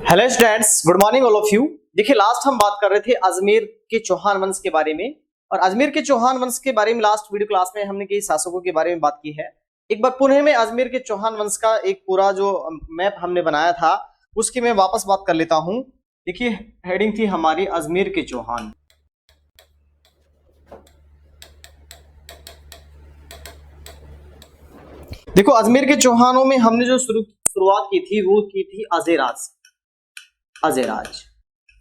Hello students, good morning all of you. देखिए, last हम बात कर रहे थे अजमेर के चौहान वंश के बारे में, और अजमेर के चौहान वंश के बारे में लास्ट वीडियो क्लास में हमने कई शासकों के बारे में बात की है। एक बार पुनः में अजमेर के चौहान वंश का एक पूरा जो मैप हमने बनाया था उसकी मैं वापस बात कर लेता हूं। देखिए, हेडिंग थी हमारी अजमेर के चौहान। देखो, अजमेर के चौहानों में हमने जो शुरुआत की थी वो की थी अजयराज।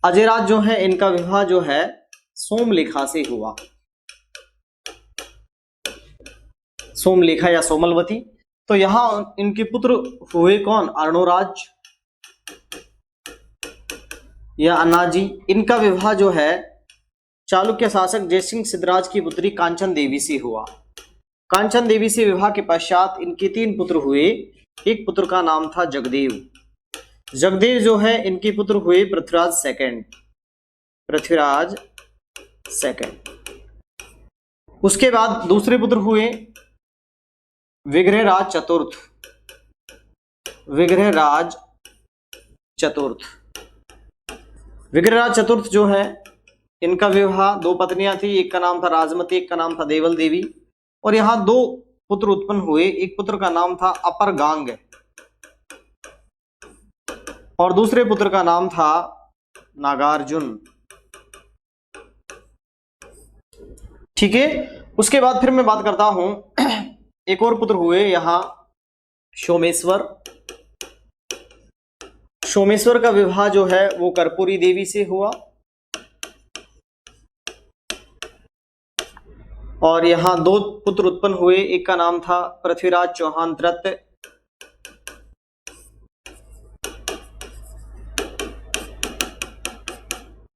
अजयराज जो है, इनका विवाह जो है सोमलेखा से हुआ, सोमलेखा या सोमलवती। तो यहां इनके पुत्र हुए कौन? अर्णोराज या अन्नाजी। इनका विवाह जो है चालुक्य शासक जयसिंह सिद्धराज की पुत्री कांचन देवी से हुआ। कांचन देवी से विवाह के पश्चात इनके 3 पुत्र हुए। एक पुत्र का नाम था जगदेव। जगदेव जो है, इनके पुत्र हुए पृथ्वीराज सेकंड। उसके बाद दूसरे पुत्र हुए विग्रहराज चतुर्थ जो है, इनका विवाह 2 पत्नियां थी। एक का नाम था राजमती, एक का नाम था देवल देवी। और यहां 2 पुत्र उत्पन्न हुए। एक पुत्र का नाम था अपरगांग और दूसरे पुत्र का नाम था नागार्जुन। ठीक है, उसके बाद फिर मैं बात करता हूं, एक और पुत्र हुए यहां सोमेश्वर का विवाह जो है वो कर्पूरी देवी से हुआ। और यहां 2 पुत्र उत्पन्न हुए। एक का नाम था पृथ्वीराज चौहान तृतीय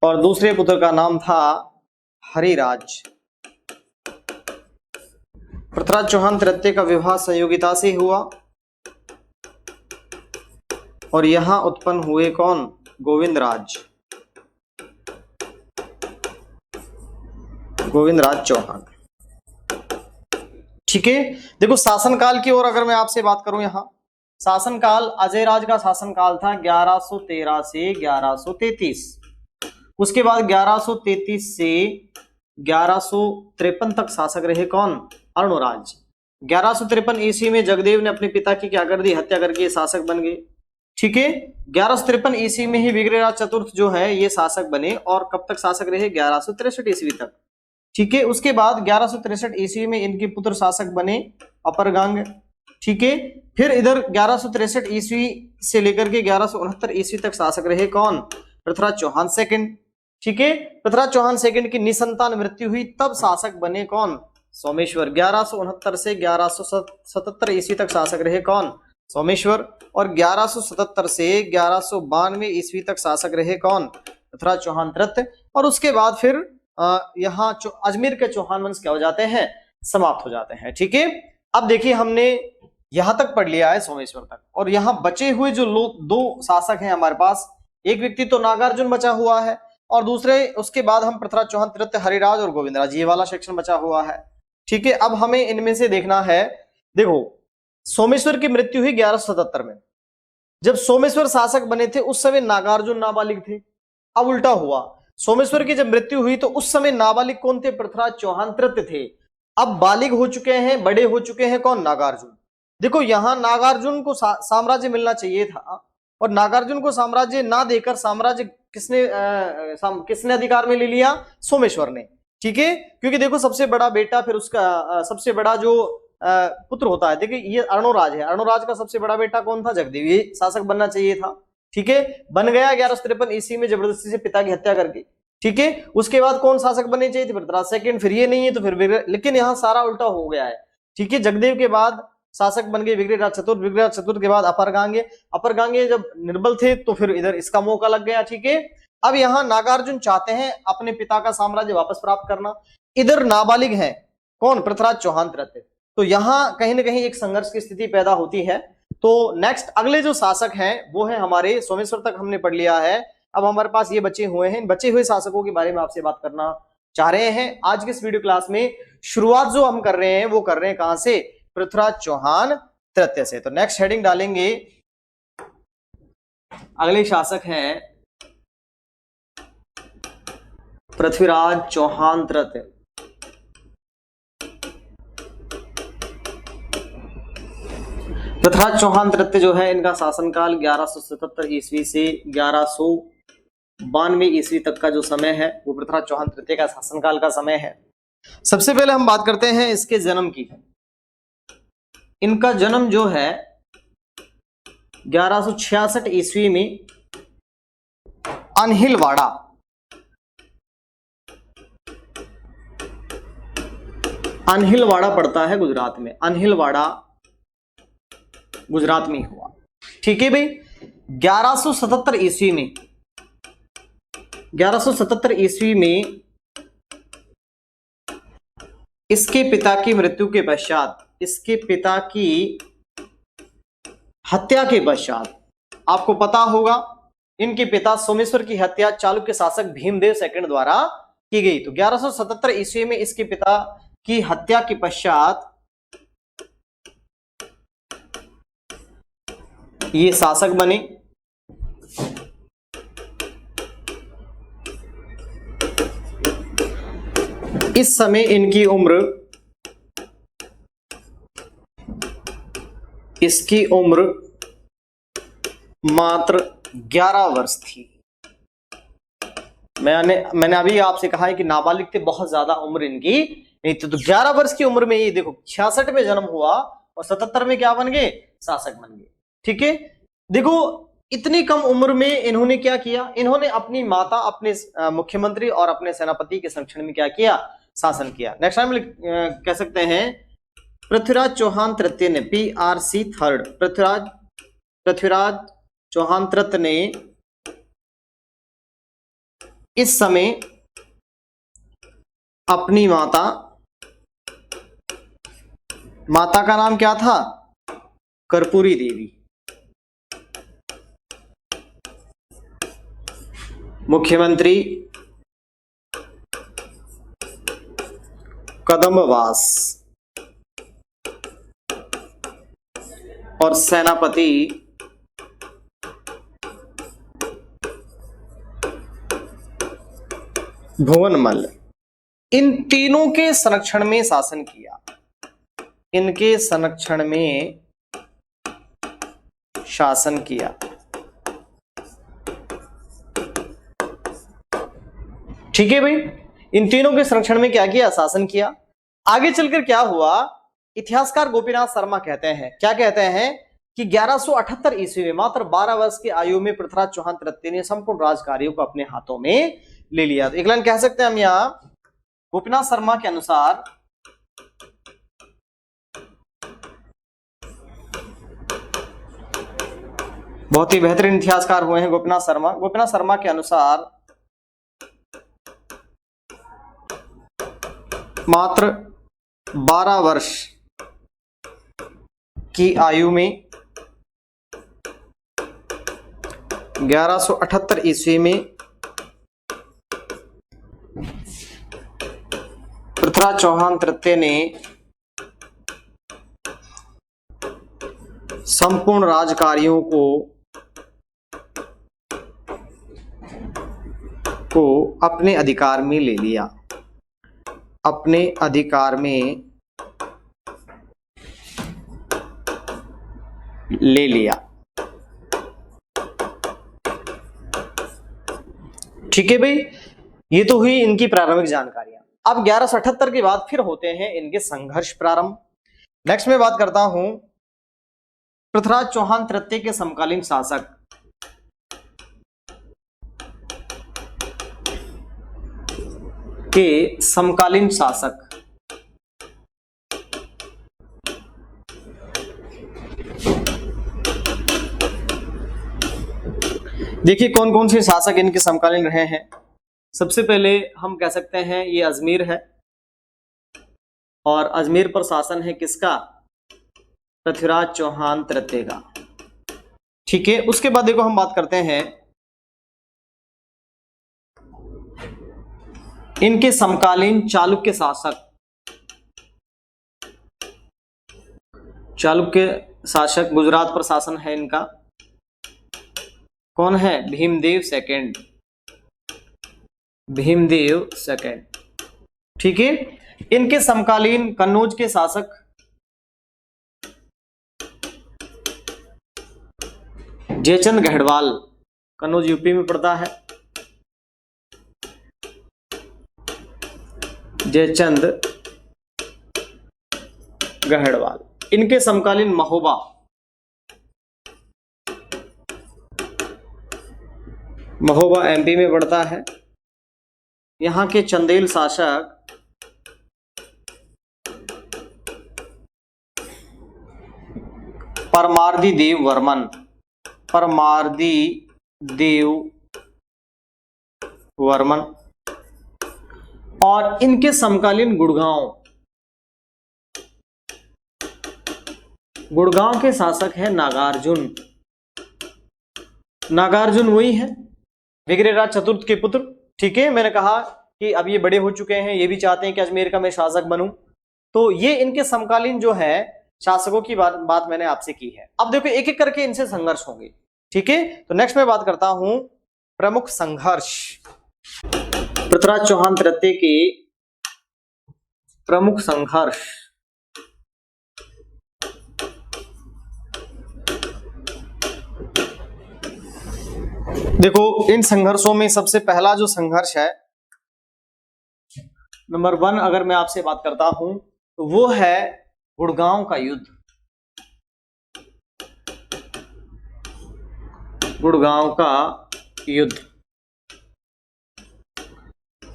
और दूसरे पुत्र का नाम था हरिराज। पृथ्वीराज चौहान तृतीय का विवाह संयोगिता से हुआ। और यहां उत्पन्न हुए कौन? गोविंदराज चौहान। ठीक है, देखो शासनकाल की ओर अगर मैं आपसे बात करूं, यहां शासनकाल अजयराज का शासनकाल था 1113 से 1133। उसके बाद 1133 से 1153 तक शासक रहे कौन? अर्णोराज। 1153 ईस्वी में जगदेव ने अपने पिता की क्या कर दी? हत्या करके शासक बन गए। ठीक है, 1153 ईस्वी में ही विग्रहराज चतुर्थ जो है ये शासक बने। और कब तक शासक रहे? 1163 ईस्वी तक। ठीक है, उसके बाद 1163 ईस्वी में इनके पुत्र शासक बने अपरगांग। ठीक है, फिर इधर 1163 ईस्वी से लेकर के 1169 ईस्वी तक शासक रहे कौन? पृथ्वीराज चौहान सेकंड। ठीक है, पृथ्वीराज चौहान सेकंड की निसंतान मृत्यु हुई, तब शासक बने कौन? सोमेश्वर। 1169 से 1177 ईस्वी तक शासक रहे कौन? सोमेश्वर। और 1177 से 1192 ईस्वी तक शासक रहे कौन? पृथ्वीराज चौहान तृतीय। और उसके बाद फिर यहाँ अजमेर के चौहान वंश क्या हो जाते हैं? समाप्त हो जाते हैं। ठीक है, अब देखिए, हमने यहां तक पढ़ लिया है सोमेश्वर तक। और यहाँ बचे हुए जो 2 शासक हैं हमारे पास, एक व्यक्ति तो नागार्जुन बचा हुआ है, और दूसरे उसके बाद हम पृथ्वीराज चौहान तृतीय, हरिराज और गोविंदराज, ये वाला सेक्शन बचा हुआ है। ठीक है, अब हमें इनमें से देखना है। देखो, सोमेश्वर की मृत्यु हुई 1177 में। जब सोमेश्वर शासक बने थे उस समय नागार्जुन नाबालिग थे। अब उल्टा हुआ, सोमेश्वर की जब मृत्यु हुई तो उस समय नाबालिग कौन थे? पृथ्वीराज चौहान तृतीय थे। अब बालिग हो चुके हैं, बड़े हो चुके हैं कौन? नागार्जुन। देखो, यहां नागार्जुन को साम्राज्य मिलना चाहिए था, और नागार्जुन को साम्राज्य ना देकर साम्राज्य किसने अधिकार में ले लिया? सोमेश्वर ने। ठीक है, क्योंकि देखो, सबसे बड़ा बेटा, फिर उसका सबसे बड़ा जो पुत्र होता है, देखिए ये अर्णोराज है। अर्णोराज का सबसे बड़ा बेटा कौन था? जगदेव। ये शासक बनना चाहिए था। ठीक है, बन गया 1153 ईस्वी में जबरदस्ती से पिता की हत्या करके। ठीक है, उसके बाद कौन शासक बनने चाहिए थे? पृथ्वीराज सेकंड। फिर ये नहीं है तो फिर लेकिन यहाँ सारा उल्टा हो गया है। ठीक है, जगदेव के बाद शासक बन गए विग्रहराज चतुर्थ के बाद अपरगांगे जब निर्बल थे तो फिर इधर इसका मौका लग गया। ठीक है, अब यहाँ नागार्जुन चाहते हैं अपने पिता का साम्राज्य वापस प्राप्त करना। इधर नाबालिग है कौन? पृथ्वीराज चौहान तृतीय। तो यहाँ कहीं ना कहीं एक संघर्ष की स्थिति पैदा होती है। तो नेक्स्ट अगले जो शासक हैं वो है हमारे सोमेश्वर तक हमने पढ़ लिया है। अब हमारे पास ये बचे हुए हैं, बचे हुए शासकों के बारे में आपसे बात करना चाह रहे हैं आज के इस वीडियो क्लास में। शुरुआत जो हम कर रहे हैं वो कर रहे हैं कहां से? पृथ्वीराज चौहान तृतीय से। तो नेक्स्ट हेडिंग डालेंगे अगले शासक हैं पृथ्वीराज चौहान तृतीय। पृथ्वीराज चौहान तृतीय जो है, इनका शासनकाल 1177 ईस्वी से 1192 ईस्वी तक का जो समय है वो पृथ्वीराज चौहान तृतीय का शासनकाल का समय है। सबसे पहले हम बात करते हैं इसके जन्म की। इनका जन्म जो है 1166 ईस्वी में अनहिलवाड़ा पड़ता है गुजरात में, अनहिलवाड़ा गुजरात में हुआ। ठीक है भाई। 1177 ईस्वी में इसके पिता की मृत्यु के पश्चात, इसके पिता की हत्या के पश्चात, आपको पता होगा इनके पिता सोमेश्वर की हत्या चालुक्य शासक भीमदेव सेकंड द्वारा की गई। तो 1177 ईस्वी में इसके पिता की हत्या के पश्चात ये शासक बने। इस समय इनकी उम्र, इसकी उम्र मात्र 11 वर्ष थी। मैंने अभी आपसे कहा है कि नाबालिग थे, बहुत ज्यादा उम्र इनकी नहीं थी। तो 11 वर्ष की उम्र में ये देखो 66 में जन्म हुआ और 77 में क्या बन गए, शासक बन गए। ठीक है। देखो इतनी कम उम्र में इन्होंने क्या किया, इन्होंने अपनी माता, अपने मुख्यमंत्री और अपने सेनापति के संरक्षण में क्या किया, शासन किया। नेक्स्ट टाइम कह सकते हैं पृथ्वीराज चौहान तृतीय ने, PRC थर्ड, पृथ्वीराज चौहान तृतीय ने इस समय अपनी माता का नाम क्या था, कर्पूरी देवी, मुख्यमंत्री कदम्बवास और सेनापति भुवनमल, इन तीनों के संरक्षण में शासन किया। इनके संरक्षण में शासन किया। ठीक है भाई। इन तीनों के संरक्षण में क्या किया, शासन किया। आगे चलकर क्या हुआ, इतिहासकार गोपीनाथ शर्मा कहते हैं, क्या कहते हैं कि 1178 ईस्वी में मात्र 12 वर्ष की आयु में पृथ्वीराज चौहान तृतीय ने संपूर्ण राजकार्यों को अपने हाथों में ले लिया। तो एक लाइन कह सकते हैं हम यहां, गोपीनाथ शर्मा के अनुसार बहुत ही बेहतरीन इतिहासकार हुए हैं गोपीनाथ शर्मा। गोपीनाथ शर्मा के अनुसार मात्र 12 वर्ष की आयु में 1178 ईस्वी में पृथ्वीराज चौहान तृतीय ने संपूर्ण राजकार्यों को अपने अधिकार में ले लिया, अपने अधिकार में ले लिया। ठीक है भाई। ये तो हुई इनकी प्रारंभिक जानकारियां। अब 1178 के बाद फिर होते हैं इनके संघर्ष प्रारंभ। नेक्स्ट में बात करता हूं पृथ्वीराज चौहान तृतीय के समकालीन शासक देखिए कौन कौन से शासक इनके समकालीन रहे हैं। सबसे पहले हम कह सकते हैं ये अजमेर है, और अजमेर पर शासन है किसका, पृथ्वीराज चौहान तृतीय का। ठीक है। उसके बाद देखो हम बात करते हैं इनके समकालीन चालुक्य शासक, गुजरात पर शासन है इनका। कौन है? Bhimdev second, Bhimdev second. ठीक है। इनके समकालीन कन्नौज के शासक जयचंद गढ़वाल, कन्नौज यूपी में पड़ता है। जयचंद गढ़वाल। इनके समकालीन महोबा, महोबा एमपी में पड़ता है। यहां के चंदेल शासक परमार्दी देव वर्मन, परमार्दी देव वर्मन। और इनके समकालीन गुड़गांव, गुड़गांव के शासक है नागार्जुन। नागार्जुन वही है विग्रहराज चतुर्थ के पुत्र। ठीक है, मैंने कहा कि अब ये बड़े हो चुके हैं, ये भी चाहते हैं कि अजमेर का मैं शासक बनूं। तो ये इनके समकालीन जो है शासकों की बात मैंने आपसे की है। अब देखो एक एक करके इनसे संघर्ष होंगे। ठीक है, तो नेक्स्ट मैं बात करता हूं प्रमुख संघर्ष। पृथ्वीराज चौहान तृतीय के प्रमुख संघर्ष। देखो इन संघर्षों में सबसे पहला जो संघर्ष है, नंबर 1 अगर मैं आपसे बात करता हूं तो वो है गुड़गांव का युद्ध। गुड़गांव का युद्ध।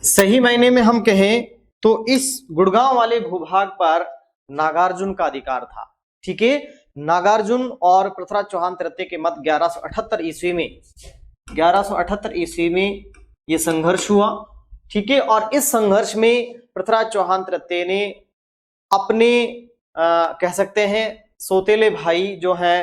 सही मायने में हम कहें तो इस गुड़गांव वाले भूभाग पर नागार्जुन का अधिकार था। ठीक है, नागार्जुन और पृथ्वीराज चौहान तृतीय के मध्य 1178 ईस्वी में, 1178 ईस्वी में यह संघर्ष हुआ। ठीक है, और इस संघर्ष में पृथ्वीराज चौहान तृतीय ने अपने कह सकते हैं सौतेले भाई जो है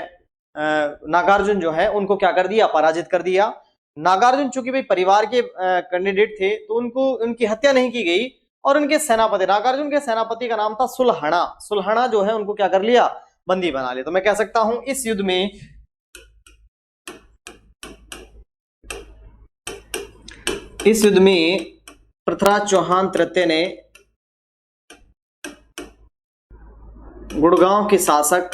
नागार्जुन जो है उनको क्या कर दिया? पराजित कर दिया। नागार्जुन चूंकि भाई परिवार के कैंडिडेट थे तो उनको उनकी हत्या नहीं की गई, और उनके सेनापति, नागार्जुन के सेनापति का नाम था सुलहणा। सुलहणा जो है उनको क्या कर लिया? बंदी बना लिया। तो मैं कह सकता हूं इस युद्ध में पृथ्वीराज चौहान तृतीय ने गुड़गांव के शासक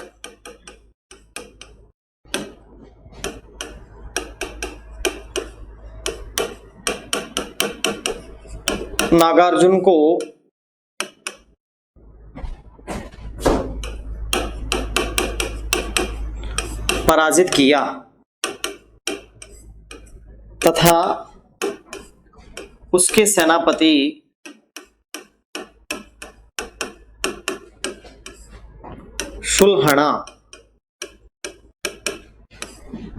नागार्जुन को पराजित किया तथा उसके सेनापति सुलहणा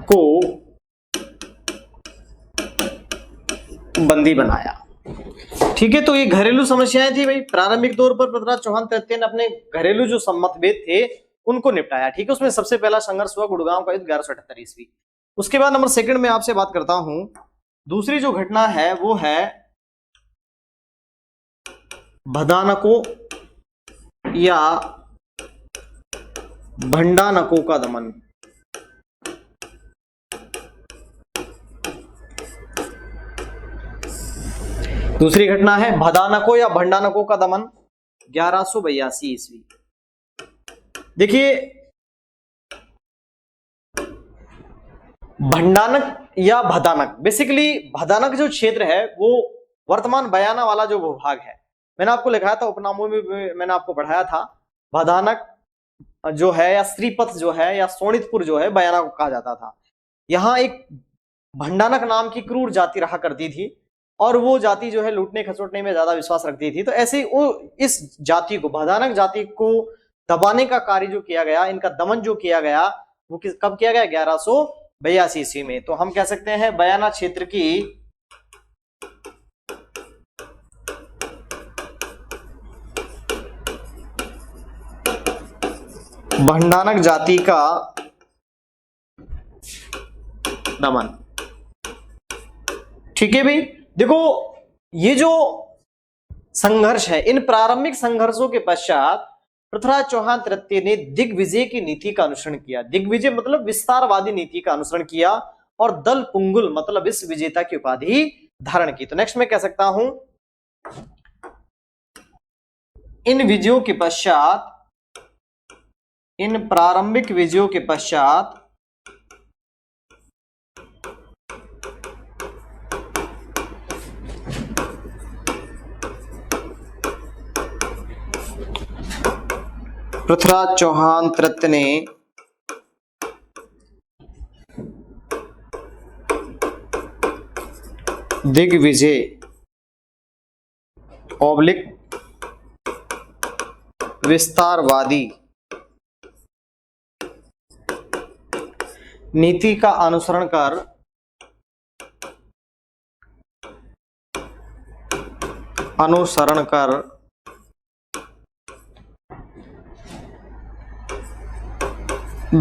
को बंदी बनाया। ठीक है, तो ये घरेलू समस्याएं थी भाई। प्रारंभिक तौर पर पृथ्वीराज चौहान तृतीय ने अपने घरेलू जो मतभेद थे उनको निपटाया। ठीक है, उसमें सबसे पहला संघर्ष हुआ गुड़गांव का युद्ध 1178 ईस्वी। उसके बाद नंबर 2 में आपसे बात करता हूं, दूसरी जो घटना है वो है भदानको या भंडानको का दमन। दूसरी घटना है भदानको या भंडानको का दमन, 1182 ईस्वी। देखिए भंडानक या भदानक, बेसिकली भदानक जो क्षेत्र है वो वर्तमान बयाना वाला जो भूभाग है, मैंने आपको लिखाया था उपनामों में मैंने आपको पढ़ाया था। भदानक जो है या श्रीपथ जो है या सोनितपुर जो है बयाना को कहा जाता था। यहां एक भंडानक नाम की क्रूर जाति रहा करती थी और वो जाति जो है लूटने खसोटने में ज्यादा विश्वास रखती थी। तो ऐसे ही वो इस जाति को, भदानक जाति को दबाने का कार्य जो किया गया, इनका दमन जो किया गया वो कब किया गया? 1182 ईस्वी में। तो हम कह सकते हैं बयाना क्षेत्र की भंडानक जाति का दमन। ठीक है भाई, देखो ये जो संघर्ष है, इन प्रारंभिक संघर्षों के पश्चात पृथ्वीराज चौहान तृतीय ने दिग्विजय की नीति का अनुसरण किया। दिग्विजय मतलब विस्तारवादी नीति का अनुसरण किया और दल पुंगुल मतलब विश्व विजेता की उपाधि धारण की। तो नेक्स्ट में कह सकता हूं, इन विजयों के पश्चात, इन प्रारंभिक विजयों के पश्चात पृथ्वीराज चौहान तृतीय ने दिग्विजय ऑब्लिक विस्तारवादी नीति का अनुसरण कर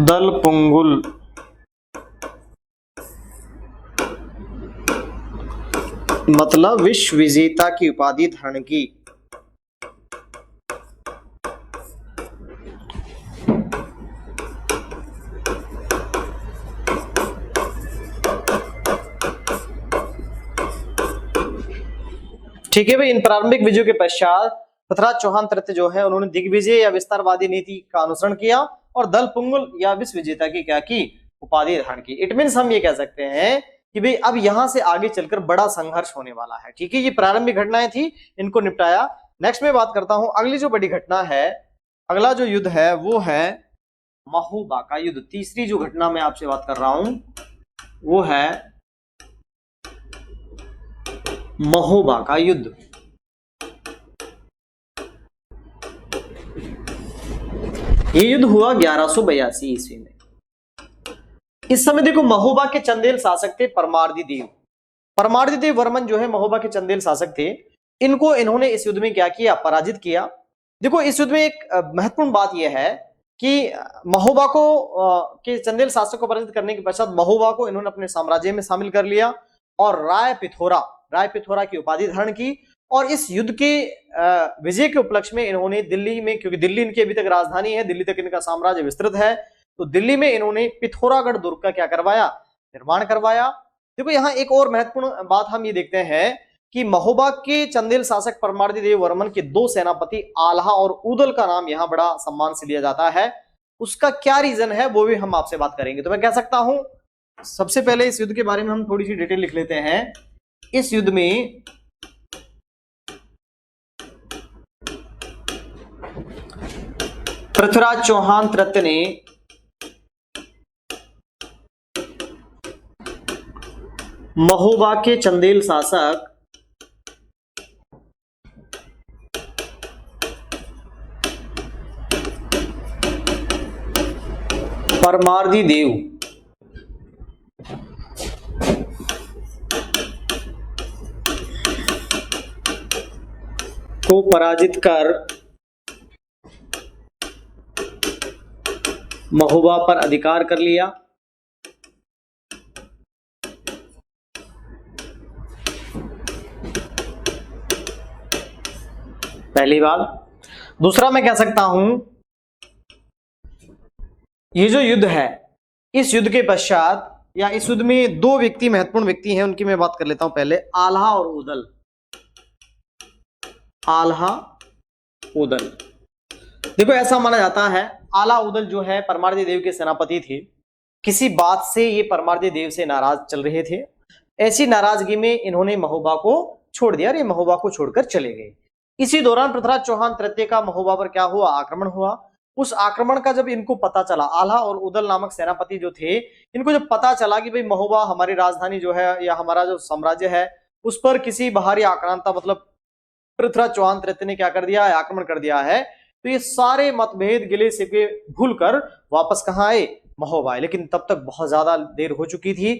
दल पुंगुल मतलब विश्व विजेता की उपाधि धारण की। ठीक है भाई, इन प्रारंभिक विजयों के पश्चात पृथ्वीराज चौहान तृतीय जो है उन्होंने दिग्विजय या विस्तारवादी नीति का अनुसरण किया और दल पुंगुल या विश्व विजेता की क्या की, उपाधि धारण की। इट मीन्स हम ये कह सकते हैं कि भाई अब यहां से आगे चलकर बड़ा संघर्ष होने वाला है। ठीक है, ये प्रारंभिक घटनाएं थी, इनको निपटाया। नेक्स्ट में बात करता हूं, अगली जो बड़ी घटना है, अगला जो युद्ध है वो है महोबा का युद्ध। तीसरी जो घटना मैं आपसे बात कर रहा हूं वो है महोबा का युद्ध। ये युद्ध हुआ 1182 ईस्वी में। इस समय देखो महोबा के चंदेल शासक थे परमार्दी देव। परमार्दी देव वर्मन जो है महोबा के चंदेल शासक थे। इन्होंने इस युद्ध में क्या किया, पराजित किया। देखो इस युद्ध में एक महत्वपूर्ण बात यह है कि महोबा को के चंदेल शासक को पराजित करने के पश्चात महोबा को इन्होंने अपने साम्राज्य में शामिल कर लिया और राय पिथोरा की उपाधि धारण की। और इस युद्ध के विजय के उपलक्ष्य में इन्होंने दिल्ली में, क्योंकि दिल्ली इनकी अभी तक राजधानी है, दिल्ली तक इनका साम्राज्य विस्तृत है, तो दिल्ली में इन्होंने पिथौरागढ़ दुर्ग का क्या करवाया, निर्माण करवाया। देखो यहाँ एक और महत्वपूर्ण बात हम ये देखते हैं कि महोबा के चंदेल शासक परमार्दी देव वर्मन के दो सेनापति आल्हा और उदल का नाम यहाँ बड़ा सम्मान से लिया जाता है। उसका क्या रीजन है वो भी हम आपसे बात करेंगे। तो मैं कह सकता हूं, सबसे पहले इस युद्ध के बारे में हम थोड़ी सी डिटेल लिख लेते हैं। इस युद्ध में पृथ्वीराज चौहान तृतीय ने महोबा के चंदेल शासक परमार्दी देव को पराजित कर महोबा पर अधिकार कर लिया। पहली बात। दूसरा मैं कह सकता हूं, ये जो युद्ध है, इस युद्ध के पश्चात या इस युद्ध में दो व्यक्ति महत्वपूर्ण व्यक्ति हैं, उनकी मैं बात कर लेता हूं। पहले आल्हा और उदल। आल्हा उदल, देखो ऐसा माना जाता है आल्हा उदल जो है परमार्दी देव के सेनापति थे। किसी बात से ये परमार्दी देव से नाराज चल रहे थे। ऐसी नाराजगी में इन्होंने महोबा को छोड़ दिया और ये महोबा को छोड़कर चले गए। इसी दौरान पृथ्वीराज चौहान तृतीय का महोबा पर क्या हुआ, आक्रमण हुआ। उस आक्रमण का जब इनको पता चला, आल्हा और उदल नामक सेनापति जो थे, इनको जब पता चला कि भाई महोबा हमारी राजधानी जो है या हमारा जो साम्राज्य है उस पर किसी बाहरी आक्रांता मतलब पृथ्वीराज चौहान तृतीय ने क्या कर दिया है, आक्रमण कर दिया है, तो ये सारे मतभेद गिले शिकवे भूलकर वापस कहां आए, महोबा आए। लेकिन तब तक बहुत ज्यादा देर हो चुकी थी।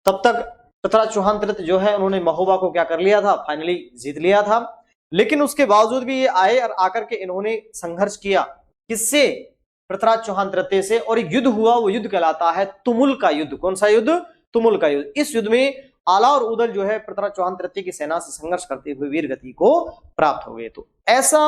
तब तक पृथ्वीराज चौहान तृतीय जो है उन्होंने महोबा को क्या कर लिया था, फाइनली जीत लिया था। लेकिन उसके बावजूद भी ये आए और आकर के इन्होंने संघर्ष किया, किससे, पृथ्वीराज चौहान तृतीय से। और एक युद्ध हुआ, वो युद्ध कहलाता है तुमुल का युद्ध। कौन सा युद्ध, तुमुल का युद्ध। इस युद्ध में आल्हा और उदल जो है पृथ्वीराज चौहान तृतीय की सेना से संघर्ष करते हुए वीर गति को प्राप्त हो गए। तो ऐसा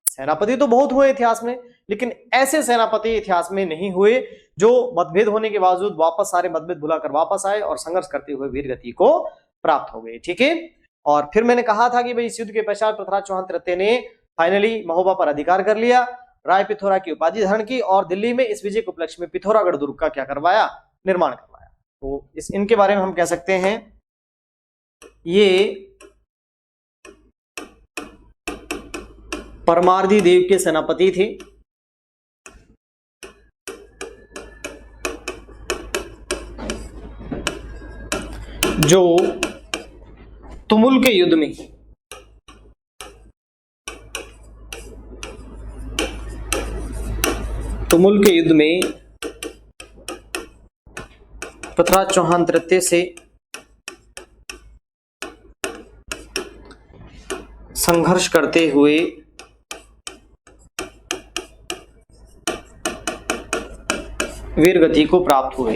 सेनापति तो बहुत हुए इतिहास में, लेकिन ऐसे सेनापति इतिहास में नहीं हुए जो मतभेद होने के बावजूद वापस सारे मतभेद भुलाकर वापस आए और संघर्ष करते हुए वीर गति को प्राप्त हो गए। ठीक है, और फिर मैंने कहा था कि भाई इस युद्ध के पश्चात पृथ्वीराज चौहान तृतीय ने फाइनली महोबा पर अधिकार कर लिया, राय पिथौरा की उपाधि धारण की और दिल्ली में इस विजय के उपलक्ष्य में पिथौरागढ़ दुर्ग का क्या करवाया, निर्माण करवाया। तो इनके बारे में हम कह सकते हैं ये परमार्दी देव के सेनापति थे। जो तुमुल के युद्ध में पृथ्वीराज चौहान तृतीय से संघर्ष करते हुए वीर गति को प्राप्त हुए।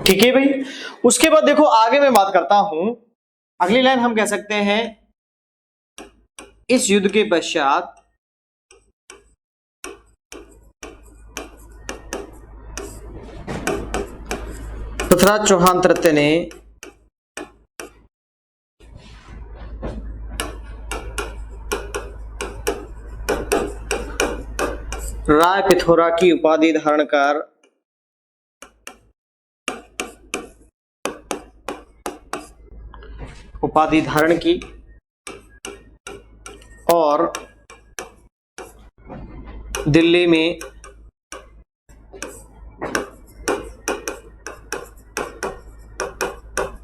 ठीक है भाई, उसके बाद देखो आगे मैं बात करता हूं, अगली लाइन हम कह सकते हैं इस युद्ध के पश्चात पृथ्वीराज चौहान तृतीय ने राय पिथौरा की उपाधि धारण कर उपाधि धारण की और दिल्ली में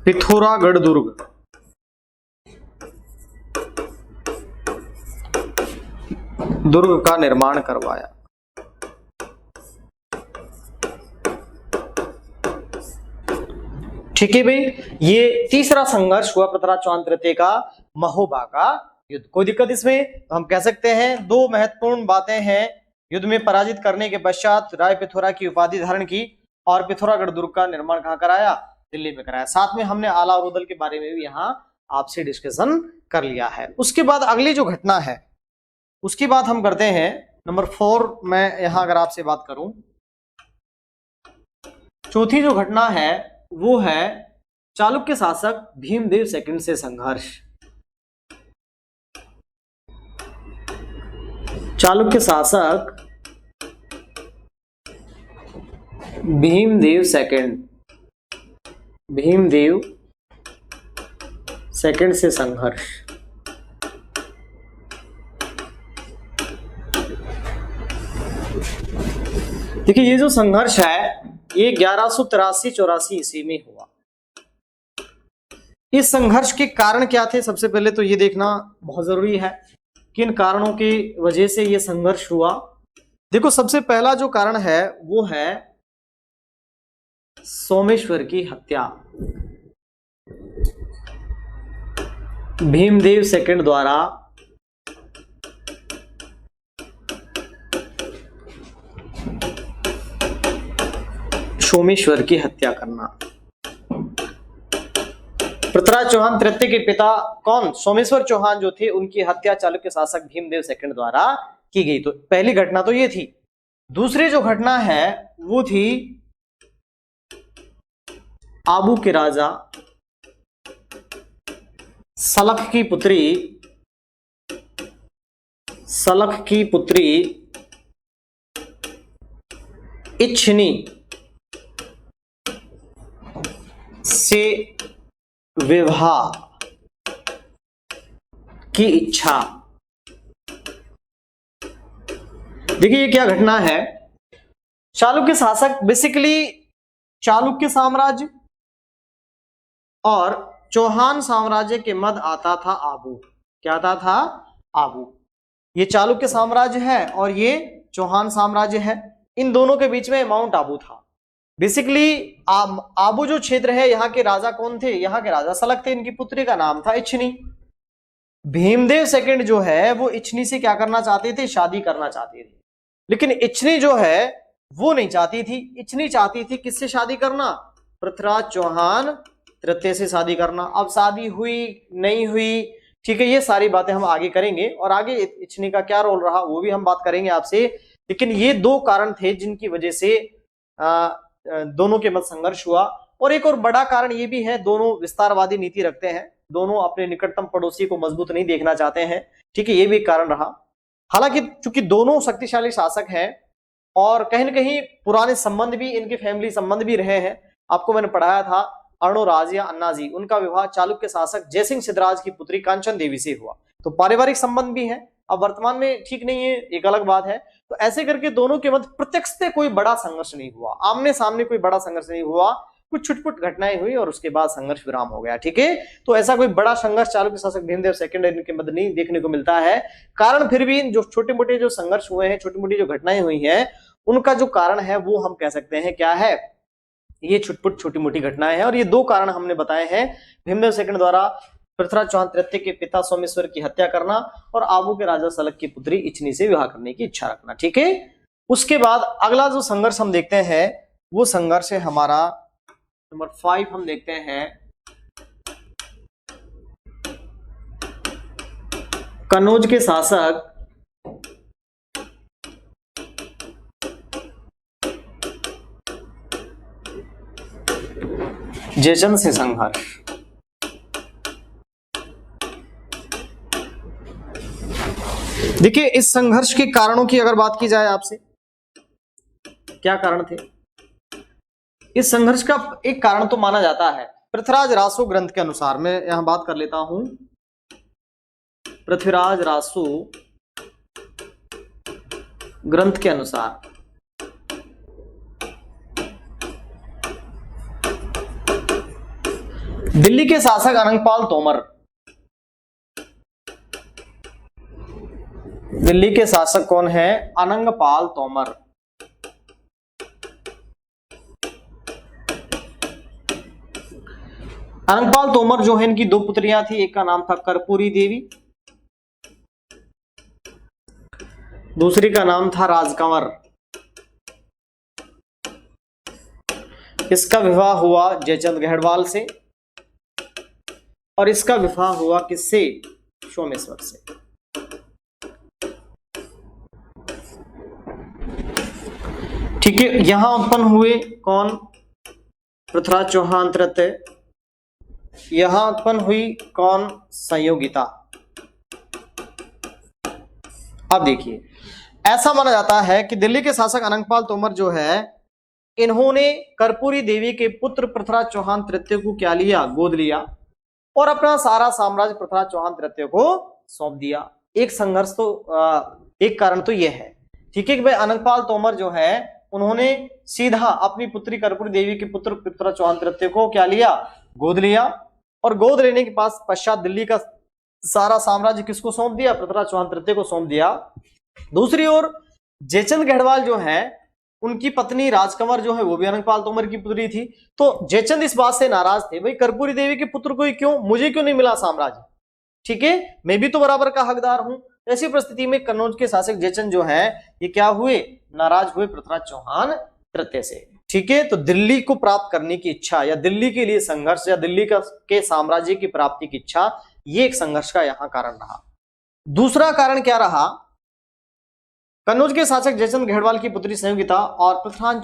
पिथौरागढ़ दुर्ग का निर्माण करवाया। ठीक है भाई, ये तीसरा संघर्ष हुआ पृथ्वीराज चौहान तृतीय का महोबा का युद्ध। कोई दिक्कत इसमें? तो हम कह सकते हैं दो महत्वपूर्ण बातें हैं, युद्ध में पराजित करने के पश्चात राय पिथौरा की उपाधि धारण की और पिथौरागढ़ दुर्ग का निर्माण कहां कराया, दिल्ली में कराया। साथ में हमने आला और उदल के बारे में भी यहाँ आपसे डिस्कशन कर लिया है। उसके बाद अगली जो घटना है उसकी बात हम करते हैं नंबर 4 में। यहां अगर आपसे बात करूं, चौथी जो घटना है वो है चालुक्य शासक भीमदेव सेकंड से संघर्ष। चालुक्य शासक भीमदेव सेकंड से संघर्ष। देखिए ये जो संघर्ष है ये 1183-84 ईस्वी में हुआ। इस संघर्ष के कारण क्या थे, सबसे पहले तो ये देखना बहुत जरूरी है किन कारणों की वजह से ये संघर्ष हुआ। देखो सबसे पहला जो कारण है वो है सोमेश्वर की हत्या। भीमदेव सेकंड द्वारा सोमेश्वर की हत्या करना। पृथ्वीराज चौहान तृतीय के पिता कौन, सोमेश्वर चौहान जो थे, उनकी हत्या चालुक्य शासक भीमदेव सेकंड द्वारा की गई। तो पहली घटना तो ये थी। दूसरी जो घटना है वो थी आबू के राजा सलख की पुत्री इच्छनी से विवाह की इच्छा। देखिए ये क्या घटना है, चालुक्य शासक बेसिकली चालुक्य साम्राज्य और चौहान साम्राज्य के मध्य आता था आबू। क्या आता था? आबू। ये चालुक्य साम्राज्य है और ये चौहान साम्राज्य है, इन दोनों के बीच में माउंट आबू था। बेसिकली आबू जो क्षेत्र है यहाँ के राजा कौन थे, यहाँ के राजा सलख थे, इनकी पुत्री का नाम था इच्छनी। भीमदेव सेकंड जो है वो इच्छनी से क्या करना चाहते थे, शादी करना चाहते थे, लेकिन इच्छनी जो है वो नहीं चाहती थी। इच्छनी चाहती थी किससे शादी करना, पृथ्वीराज चौहान तृतीय से शादी करना। अब शादी हुई नहीं हुई, ठीक है, ये सारी बातें हम आगे करेंगे और आगे इच्छनी का क्या रोल रहा वो भी हम बात करेंगे आपसे। लेकिन ये दो कारण थे जिनकी वजह से दोनों के मध्य संघर्ष हुआ। और एक और बड़ा कारण ये भी है, दोनों विस्तारवादी नीति रखते हैं, दोनों अपने निकटतम पड़ोसी को मजबूत नहीं देखना चाहते हैं, ठीक है, ये भी एक कारण रहा। हालांकि चूंकि दोनों शक्तिशाली शासक हैं और कहीं ना कहीं पुराने संबंध भी, इनके फैमिली संबंध भी रहे हैं। आपको मैंने पढ़ाया था अर्णोराज या अन्नाजी, उनका विवाह चालुक्य शासक जयसिंह सिद्धराज की पुत्री कांचन देवी से हुआ, तो पारिवारिक संबंध भी है। अब वर्तमान में ठीक नहीं है, एक अलग बात है। तो ऐसे करके दोनों के मध्य प्रत्यक्ष से कोई बड़ा संघर्ष नहीं हुआ, आमने सामने कोई बड़ा संघर्ष नहीं हुआ, कुछ छुटपुट घटनाएं हुई और उसके बाद संघर्ष विराम हो गया, ठीक है। तो ऐसा कोई बड़ा संघर्ष चालुक्य शासक भीमदेव सेकेंड के मध्य नहीं देखने को मिलता है। कारण फिर भी जो छोटे मोटे जो संघर्ष हुए हैं, छोटी मोटी जो घटनाएं हुई हैं, उनका जो कारण है वो हम कह सकते हैं क्या है, ये छुटपुट छोटी मोटी घटनाएं हैं। और ये दो कारण हमने बताए हैं, भीमदेव सेकंड द्वारा पृथ्वीराज चौहान तृतीय के पिता सोमेश्वर की हत्या करना और आबू के राजा सलग की पुत्री इच्छनी से विवाह करने की इच्छा रखना, ठीक है। उसके बाद अगला जो संघर्ष हम देखते हैं वो संघर्ष है हमारा नंबर 5, हम देखते हैं कन्नौज के शासक जयचंद से संघर्ष। देखिए, इस संघर्ष के कारणों की अगर बात की जाए आपसे, क्या कारण थे इस संघर्ष का? एक कारण तो माना जाता है पृथ्वीराज रासो ग्रंथ के अनुसार, मैं यहां बात कर लेता हूं, पृथ्वीराज रासो ग्रंथ के अनुसार दिल्ली के शासक अनंगपाल तोमर, दिल्ली के शासक कौन है? अनंगपाल तोमर। अनंगपाल तोमर जो है, इनकी दो पुत्रियां थी, एक का नाम था कर्पूरी देवी, दूसरी का नाम था राजकंवर। इसका विवाह हुआ जयचंद गढ़वाल से और इसका विवाह हुआ किससे? सोमेश्वर से। ठीक है, यहां उत्पन्न हुए कौन? पृथ्वीराज चौहान तृतीय। यहां उत्पन्न हुई कौन? संयोगिता। अब देखिए, ऐसा माना जाता है कि दिल्ली के शासक अनंगपाल तोमर जो है, इन्होंने कर्पूरी देवी के पुत्र पृथ्वीराज चौहान तृतीय को क्या लिया? गोद लिया और अपना सारा साम्राज्य पृथ्वीराज चौहान तृतीय को सौंप दिया। एक संघर्ष तो एक कारण तो यह है, ठीक है, कि भाई अनंगपाल तोमर जो है, उन्होंने सीधा अपनी पुत्री कर्पूरी देवी के पुत्र पृथ्वीराज चौहान तृतीय को क्या लिया? गोद लिया। और गोद लेने के पश्चात दिल्ली का सारा साम्राज्य किसको सौंप दिया? पृथ्वीराज चौहान तृतीय को सौंप दिया। दूसरी ओर जयचंद गढ़वाल जो है, उनकी पत्नी राजकंवर जो है, वो भी अनंगपाल तोमर की पुत्री थी। तो जयचंद इस बात से नाराज थे, भाई कर्पूरी देवी के पुत्र को ही क्यों, मुझे क्यों नहीं मिला साम्राज्य, ठीक है, मैं भी तो बराबर का हकदार हूं। ऐसी परिस्थिति में कन्नौज के शासक जयचंद जो है, ये क्या हुए? नाराज हुए पृथ्वीराज चौहान तृतीय से, ठीक है। तो दिल्ली को प्राप्त करने की इच्छा या दिल्ली के लिए संघर्ष या दिल्ली के साम्राज्य की प्राप्ति की इच्छा, ये एक संघर्ष का यहां कारण रहा। दूसरा कारण क्या रहा? कन्नौज के शासक जयचंद गढ़वाल की पुत्री संयोगिता और पृथ्वीराज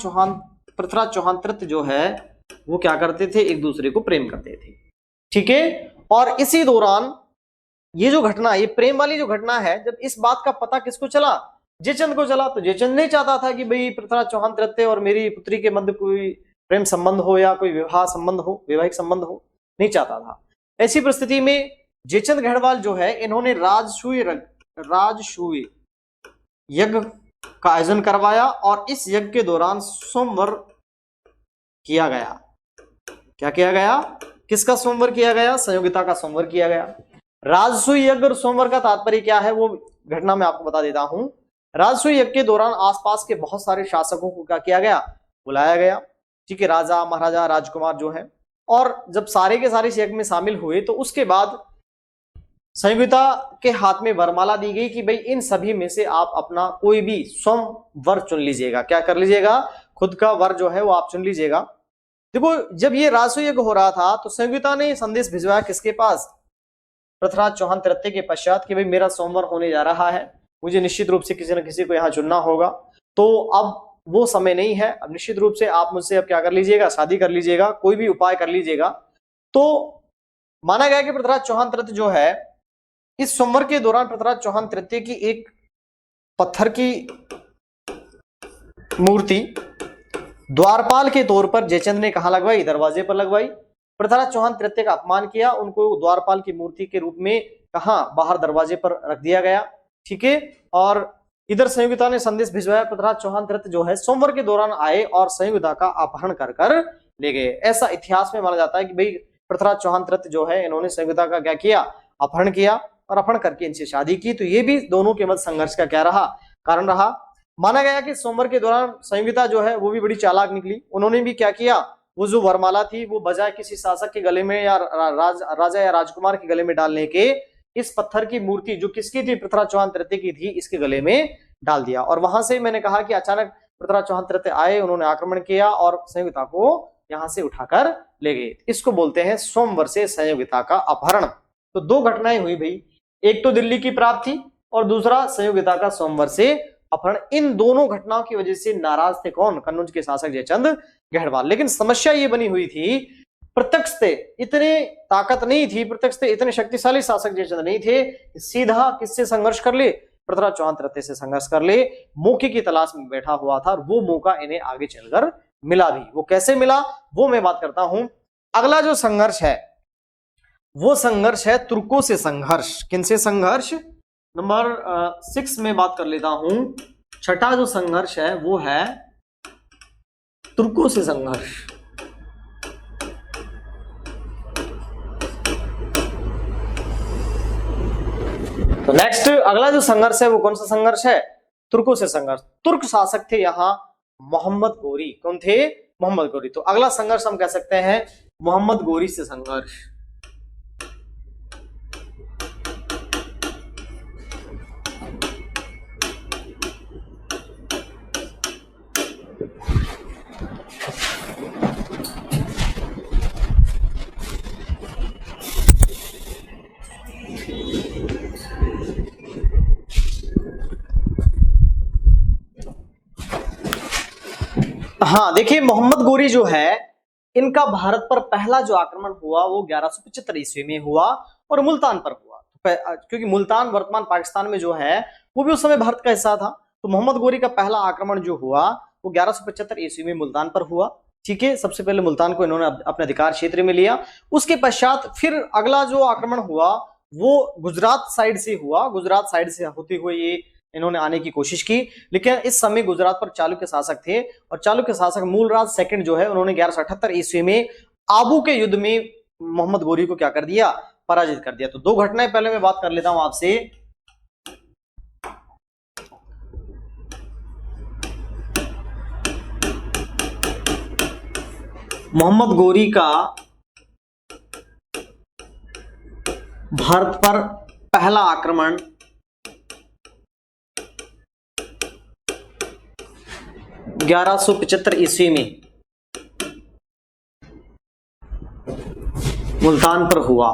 चौहान तृतीय जो है, वो क्या करते थे? एक दूसरे को प्रेम करते थे, ठीक है। और इसी दौरान ये जो घटना, ये प्रेम वाली जो घटना है, जब इस बात का पता किसको चला? जयचंद को चला। तो जयचंद नहीं चाहता था कि भाई पृथ्वीराज चौहान तृतीय और मेरी पुत्री के मध्य कोई प्रेम संबंध हो या कोई विवाह संबंध हो, वैवाहिक संबंध हो, नहीं चाहता था। ऐसी परिस्थिति में जयचंद गढ़वाल जो है, इन्होंने राजसूय यज्ञ का आयोजन करवाया और इस यज्ञ के दौरान सोमवार किया गया। क्या किया गया? किसका सोमवार किया गया? संयोगिता का सोमवार किया गया। राजसूय यज्ञ और सोमवार का तात्पर्य क्या है, वो घटना मैं आपको बता देता हूं। राजसूय यज्ञ के दौरान आसपास के बहुत सारे शासकों को क्या किया गया? बुलाया गया, ठीक है, राजा महाराजा राजकुमार जो है। और जब सारे के सारे इस यज्ञ में शामिल हुए, तो उसके बाद संयोगिता के हाथ में वरमाला दी गई कि भाई इन सभी में से आप अपना कोई भी स्वयं वर चुन लीजिएगा। क्या कर लीजिएगा? खुद का वर जो है वो आप चुन लीजिएगा। देखो जब ये राजसूय हो रहा था तो संयुक्ता ने संदेश भिजवाया किसके पास, पृथ्वीराज चौहान तृतीय के पश्चात, कि भाई मेरा सोमवार होने जा रहा है, मुझे निश्चित रूप से किसी न किसी को यहाँ चुनना होगा। तो अब वो समय नहीं है, अब निश्चित रूप से आप मुझसे अब क्या कर लीजिएगा, शादी कर लीजिएगा, कोई भी उपाय कर लीजिएगा। तो माना गया कि पृथ्वीराज चौहान तृतीय जो है इस सोमवार के दौरान पृथ्वीराज चौहान तृतीय की एक पत्थर की मूर्ति द्वारपाल के तौर पर जयचंद ने कहा लगवाई, दरवाजे पर लगवाई। पृथ्वीराज चौहान तृतीय का अपमान किया, उनको द्वारपाल की मूर्ति के रूप में कहा बाहर दरवाजे पर रख दिया गया, ठीक है। और इधर संयुक्ता ने संदेश भिजवाया, पृथ्वीराज चौहान तृतीय जो है सोमवार के दौरान आए और संयुक्ता का अपहरण कर ले गए। ऐसा इतिहास में माना जाता है कि भाई पृथ्वीराज चौहान तृतीय जो है इन्होंने संयुक्ता का क्या किया, अपहरण किया और अपहरण करके इनसे शादी की। तो ये भी दोनों के मध्य संघर्ष का क्या रहा, कारण रहा। माना गया कि सोमवार के दौरान संयुक्ता जो है वो भी बड़ी चालाक निकली, उन्होंने भी क्या किया, वो जो वरमाला थी वो बजाय किसी शासक के गले में या राजा या राजकुमार के गले में डालने के इस पत्थर की मूर्ति जो किसकी थी, पृथ्वीराज चौहान तृतीय की थी, इसके गले में डाल दिया। और वहां से मैंने कहा कि अचानक पृथ्वीराज चौहान तृतीय आए, उन्होंने आक्रमण किया और संयुक्ता को यहां से उठाकर ले गए। इसको बोलते हैं सोमवार से संयुक्ता का अपहरण। तो दो घटनाएं हुई भाई, एक तो दिल्ली की प्राप्ति और दूसरा संयुक्ता का सोमवार से अपहरण। इन दोनों घटनाओं की वजह से नाराज थे कौन, कन्नौज के शासक जयचंद गढ़वाल। लेकिन समस्या ये बनी हुई थी, प्रत्यक्ष से इतने ताकत नहीं थी, प्रत्यक्ष से इतने शक्तिशाली शासक जयचंद नहीं थे, सीधा किससे संघर्ष कर ले, पृथ्वीराज चौहान तृतीय से संघर्ष कर ले। मौके की तलाश में बैठा हुआ था और वो मौका इन्हें आगे चलकर मिला भी। वो कैसे मिला वो मैं बात करता हूं। अगला जो संघर्ष है वो संघर्ष है तुर्कों से संघर्ष। किनसे संघर्ष, नंबर 6 में बात कर लेता हूं। छठा जो संघर्ष है वो है तुर्कों से संघर्ष। तो नेक्स्ट अगला जो संघर्ष है वो कौन सा संघर्ष है, तुर्कों से संघर्ष। तुर्क शासक थे यहां मोहम्मद गोरी। कौन थे, मोहम्मद गोरी। तो अगला संघर्ष हम कह सकते हैं मोहम्मद गोरी से संघर्ष। हाँ देखिए, मोहम्मद गोरी जो है इनका भारत पर पहला जो आक्रमण हुआ वो 1175 ईस्वी में हुआ और मुल्तान पर हुआ। क्योंकि मुल्तान वर्तमान पाकिस्तान में जो है वो भी उस समय भारत का हिस्सा था। तो मोहम्मद गोरी का पहला आक्रमण जो हुआ वो 1175 ईस्वी में मुल्तान पर हुआ, ठीक है। सबसे पहले मुल्तान को इन्होंने अपने अधिकार क्षेत्र में लिया। उसके पश्चात फिर अगला जो आक्रमण हुआ वो गुजरात साइड से हुआ। गुजरात साइड से होते हुए ये इन्होंने आने की कोशिश की, लेकिन इस समय गुजरात पर चालुक्य शासक थे और चालुक्य शासक मूलराज सेकंड जो है उन्होंने 1178 ईस्वी में आबू के युद्ध में मोहम्मद गोरी को क्या कर दिया, पराजित कर दिया। तो दो घटनाएं पहले मैं बात कर लेता हूं आपसे। मोहम्मद गोरी का भारत पर पहला आक्रमण 1175 ईस्वी में मुल्तान पर हुआ।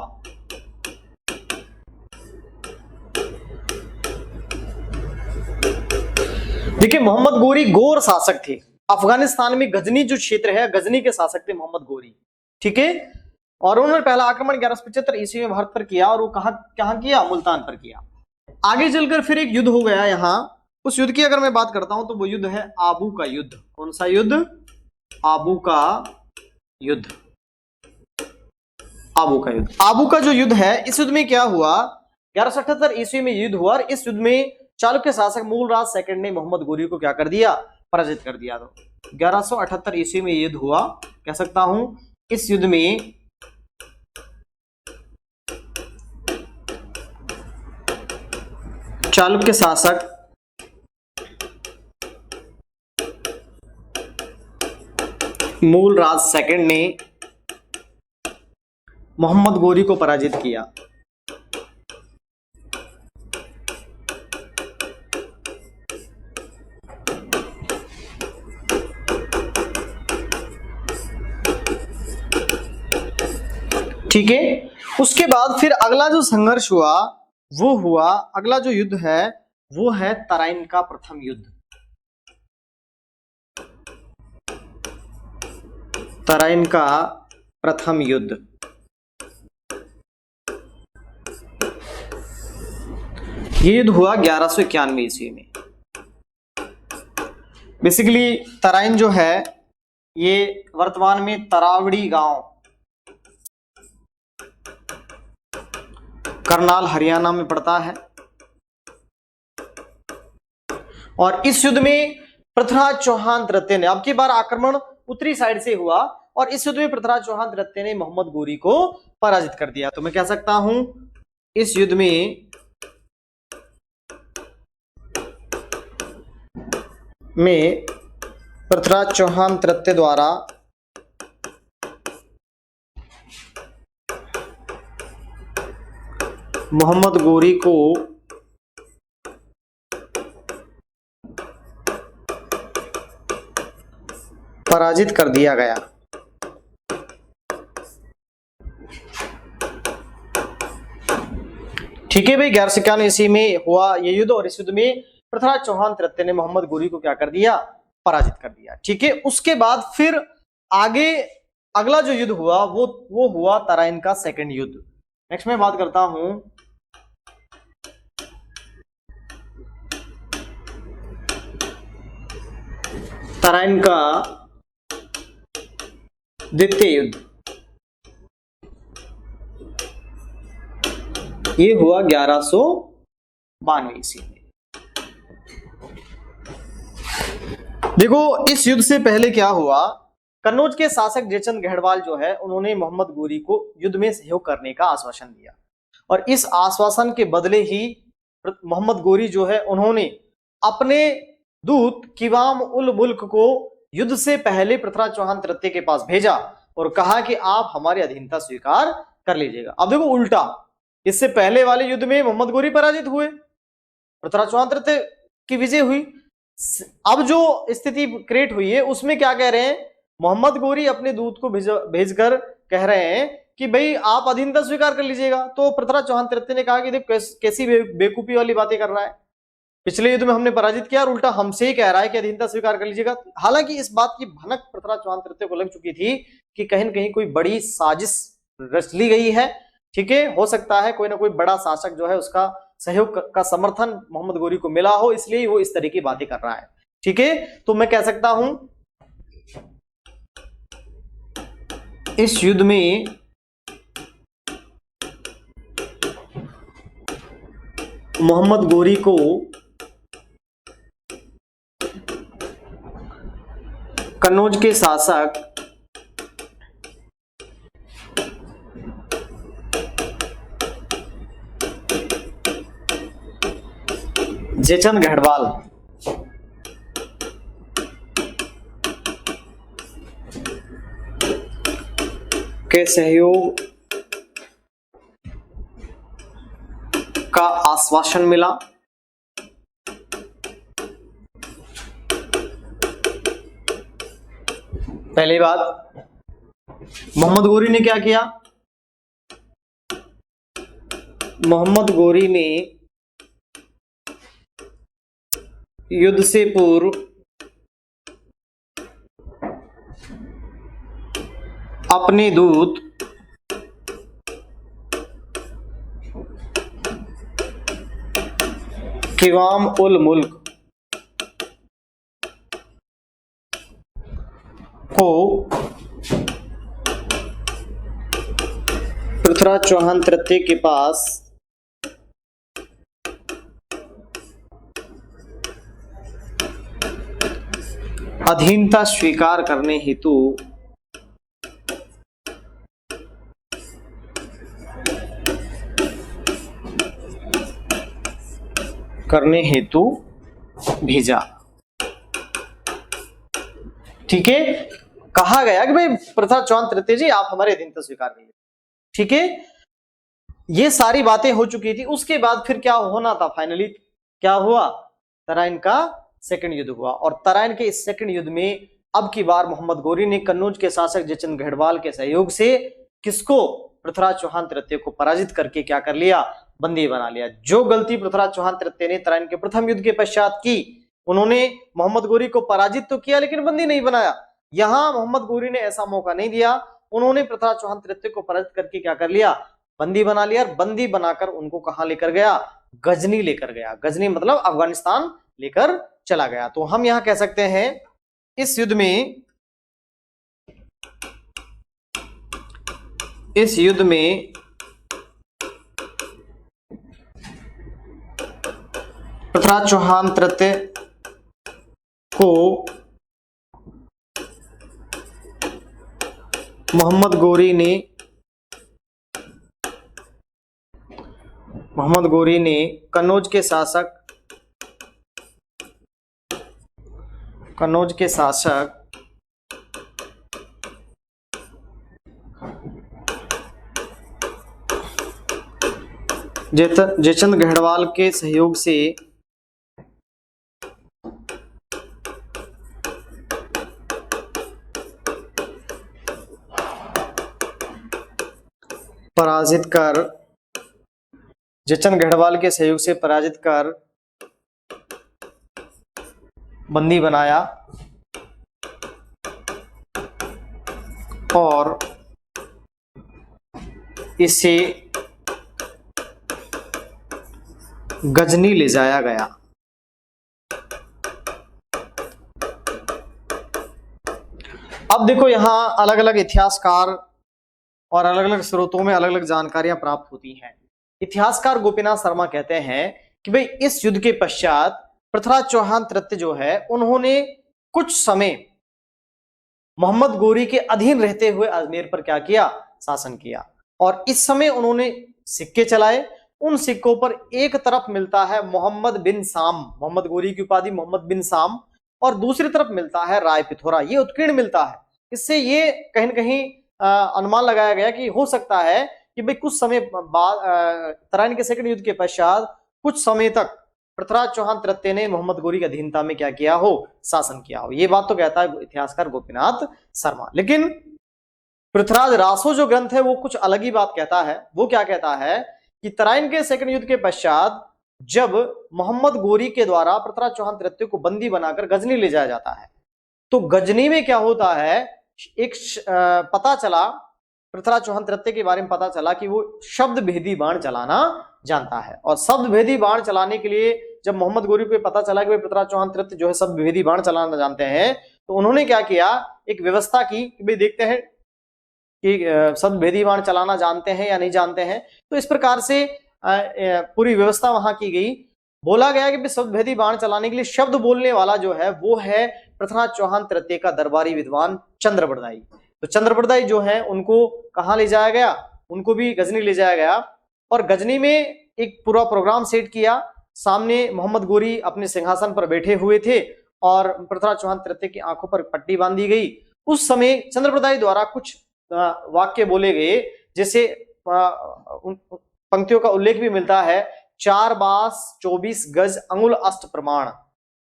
देखिए, मोहम्मद गोरी गोर शासक थे। अफगानिस्तान में गजनी जो क्षेत्र है, गजनी के शासक थे मोहम्मद गोरी, ठीक है। और उन्होंने पहला आक्रमण 1175 ईस्वी में भारत पर किया और वो कहां किया, मुल्तान पर किया। आगे चलकर फिर एक युद्ध हो गया यहां। उस युद्ध की अगर मैं बात करता हूं तो वो युद्ध है आबू का युद्ध। कौन सा युद्ध, आबू का युद्ध। आबू का युद्ध, आबू का जो युद्ध है, इस युद्ध में क्या हुआ, 1178 ईस्वी में युद्ध हुआ और इस युद्ध में चालुक्य शासक मूलराज सेकंड ने मोहम्मद गोरी को क्या कर दिया, पराजित कर दिया। तो 1178 ईस्वी में युद्ध हुआ, कह सकता हूं इस युद्ध में चालुक्य शासक मूलराज सेकंड ने मोहम्मद गोरी को पराजित किया। ठीक है। उसके बाद फिर अगला जो संघर्ष हुआ वो हुआ, अगला जो युद्ध है वो है तराइन का प्रथम युद्ध। तराइन का प्रथम युद्ध, ये युद्ध हुआ 1191 ईस्वी में। बेसिकली तराइन जो है ये वर्तमान में तरावड़ी गांव, करनाल हरियाणा में पड़ता है। और इस युद्ध में पृथ्वीराज चौहान तृतीय ने, अब की बार आक्रमण उत्तरी साइड से हुआ और इस युद्ध में पृथ्वीराज चौहान तृतीय ने मोहम्मद गोरी को पराजित कर दिया। तो मैं कह सकता हूं इस युद्ध में पृथ्वीराज चौहान तृतीय द्वारा मोहम्मद गोरी को पराजित कर दिया गया। ठीक है भाई, 1191 ईस्वी में हुआ ये युद्ध और इस युद्ध में पृथ्वीराज चौहान तृतीय ने मोहम्मद गोरी को क्या कर दिया, पराजित कर दिया। ठीक है, उसके बाद फिर आगे अगला जो युद्ध हुआ वो हुआ तराइन का सेकंड युद्ध। नेक्स्ट मैं बात करता हूं तराइन का द्वितीय युद्ध, ये हुआ 1192 ईस्वी में। देखो इस युद्ध से पहले क्या हुआ, कन्नौज के शासक जयचंद गढ़वाल जो है उन्होंने मोहम्मद गोरी को युद्ध में सहयोग करने का आश्वासन दिया और इस आश्वासन के बदले ही मोहम्मद गोरी जो है उन्होंने अपने दूत किवाम उल मुल्क को युद्ध से पहले पृथ्वीराज चौहान तृतीय के पास भेजा और कहा कि आप हमारी अधीनता स्वीकार कर लीजिएगा। अब देखो उल्टा, इससे पहले वाले युद्ध में मोहम्मद गोरी पराजित हुए, पृथ्वीराज चौहान तृतीय की विजय हुई। अब जो स्थिति क्रिएट हुई है उसमें क्या कह रहे हैं, मोहम्मद गोरी अपने दूत को भेजकर कह रहे हैं कि भाई आप अधीनता स्वीकार कर लीजिएगा। तो पृथ्वीराज चौहान तृतीय ने कहा कि देख कैसी बेवकूफी वाली बातें कर रहा है, पिछले युद्ध में हमने पराजित किया और उल्टा हमसे ही कह रहा है कि अधीनता स्वीकार कर लीजिएगा। हालांकि इस बात की भनक पृथ्वीराज चौहान तृतीय को लग चुकी थी कि कहीं न कहीं कोई बड़ी साजिश रच ली गई है। ठीक है, हो सकता है कोई ना कोई बड़ा शासक जो है उसका सहयोग का समर्थन मोहम्मद गोरी को मिला हो, इसलिए वो इस तरह की बातें कर रहा है। ठीक है, तो मैं कह सकता हूं इस युद्ध में मोहम्मद गोरी को कन्नौज के शासक जयचंद गढ़वाल के सहयोग का आश्वासन मिला। पहली बात, मोहम्मद गोरी ने क्या किया, मोहम्मद गोरी ने युद्ध से पूर्व अपने दूत किवाम उल मुल्क को पृथ्वीराज चौहान तृतीय के पास अधीनता स्वीकार करने हेतु भेजा। ठीक है, कहा गया कि भाई पृथ्वीराज चौहान तृतीय जी आप हमारे अधीनता स्वीकार कीजिए। ठीक है, ये सारी बातें हो चुकी थी। उसके बाद फिर क्या होना था, फाइनली क्या हुआ, तराइन का सेकंड युद्ध हुआ और तराइन के इस सेकंड युद्ध में अब की बार मोहम्मद गोरी ने कन्नौज के शासक जयचंद गढ़वाल के सहयोग से किसको पृथ्वीराज चौहान तृतीय को पराजित करके क्या कर लिया, बंदी बना लिया। जो गलती पृथ्वीराज चौहान तृतीय ने तराइन के प्रथम युद्ध के पश्चात की, उन्होंने मोहम्मद गोरी को पराजित तो किया लेकिन बंदी नहीं बनाया। यहां मोहम्मद गोरी ने ऐसा मौका नहीं दिया, उन्होंने पृथ्वीराज चौहान तृतीय को पराजित करके क्या कर लिया, बंदी बना लिया। और बंदी बनाकर उनको कहां लेकर गया, गजनी लेकर गया। गजनी मतलब अफगानिस्तान लेकर चला गया। तो हम यहां कह सकते हैं इस युद्ध में पृथ्वीराज चौहान तृतीय को मोहम्मद गोरी ने कन्नौज के शासक जयचंद गढ़वाल के सहयोग से पराजित कर बंदी बनाया और इसे गजनी ले जाया गया। अब देखो यहां अलग अलग इतिहासकार और अलग अलग स्रोतों में अलग अलग जानकारियां प्राप्त होती हैं। इतिहासकार गोपीनाथ शर्मा कहते हैं कि भाई इस युद्ध के पश्चात पृथ्वीराज चौहान तृतीय जो है, उन्होंने कुछ समय मोहम्मद गोरी के अधीन रहते हुए अजमेर पर क्या किया, शासन किया। और इस समय उन्होंने सिक्के चलाए। उन सिक्कों पर एक तरफ मिलता है मोहम्मद बिन साम, मोहम्मद गोरी की उपाधि मोहम्मद बिन साम, और दूसरी तरफ मिलता है राय पिथौरा। ये उत्कीर्ण मिलता है। इससे ये कहीं न कहीं अनुमान लगाया गया कि हो सकता है कि भाई कुछ समय बाद तराइन के सेकंड युद्ध के पश्चात कुछ समय तक पृथ्वीराज चौहान तृतीय ने मोहम्मद गोरी की अधीनता में क्या किया हो, शासन किया हो। ये बात तो कहता है इतिहासकार गोपीनाथ शर्मा। लेकिन पृथ्वीराज रासो जो ग्रंथ है वो कुछ अलग ही बात कहता है। वो क्या कहता है कि तराइन के सेकंड युद्ध के पश्चात जब मोहम्मद गोरी के द्वारा पृथ्वीराज चौहान तृतीय को बंदी बनाकर गजनी ले जाया जाता है, तो गजनी में क्या होता है, एक पता चला पृथ्वीराज चौहान तृतीय के बारे में पता चला कि वो शब्द भेदी बाण चलाना जानता है। और शब्द भेदी बाण चलाने के लिए जब मोहम्मद गोरी को पता चला कि पृथ्वीराज चौहान तृतीय जो है शब्द भेदी बाण चलाना जानते हैं, तो उन्होंने क्या किया, एक व्यवस्था की कि भाई देखते हैं कि शब्द भेदी बाण चलाना जानते हैं या नहीं जानते हैं। तो इस प्रकार से पूरी व्यवस्था वहां की गई। बोला गया कि शब्द भेदी बाण चलाने के लिए शब्द बोलने वाला जो है वो है पृथ्वीराज चौहान तृतीय का दरबारी विद्वान चंद्रबरदाई। तो चंद्रबरदाई जो है उनको कहां ले जाया गया, उनको भी गजनी ले जाया गया। और गजनी में एक पूरा प्रोग्राम सेट किया। सामने मोहम्मद गोरी अपने सिंहासन पर बैठे हुए थे और पृथ्वीराज चौहान तृतीय की आंखों पर पट्टी बांधी गई। उस समय चंद्रबरदाई द्वारा कुछ वाक्य बोले गए, जैसे पंक्तियों का उल्लेख भी मिलता है, 4 बांस 24 गज अंगुल अष्ट प्रमाण,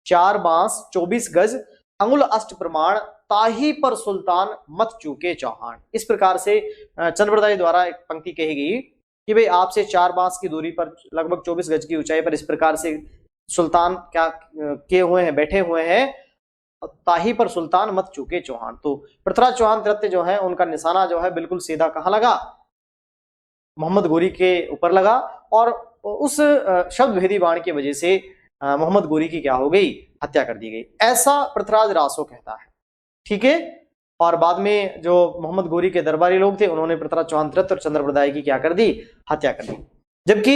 4 बांस 24 गज अंगुल अष्ट प्रमाण, ताही पर सुल्तान मत चूके चौहान। इस प्रकार से चंद्रबरदाई द्वारा एक पंक्ति कही गई कि भाई आपसे 4 बांस की दूरी पर लगभग 24 गज की ऊंचाई पर इस प्रकार से सुल्तान क्या किए हुए हैं, बैठे हुए हैं, ताही पर सुल्तान मत चूके चौहान। तो पृथ्वीराज चौहान तृतीय जो है उनका निशाना जो है बिल्कुल सीधा कहां लगा, मोहम्मद गोरी के ऊपर लगा। और उस शब्द भेदी बाण की वजह से मोहम्मद गोरी की क्या हो गई, हत्या कर दी गई। ऐसा पृथ्वीराज रासो कहता है। ठीक है। और बाद में जो मोहम्मद गोरी के दरबारी लोग थे उन्होंने पृथ्वीराज चौहान तृतीय और चंद्रबरदाई की क्या कर दी, हत्या कर दी। जबकि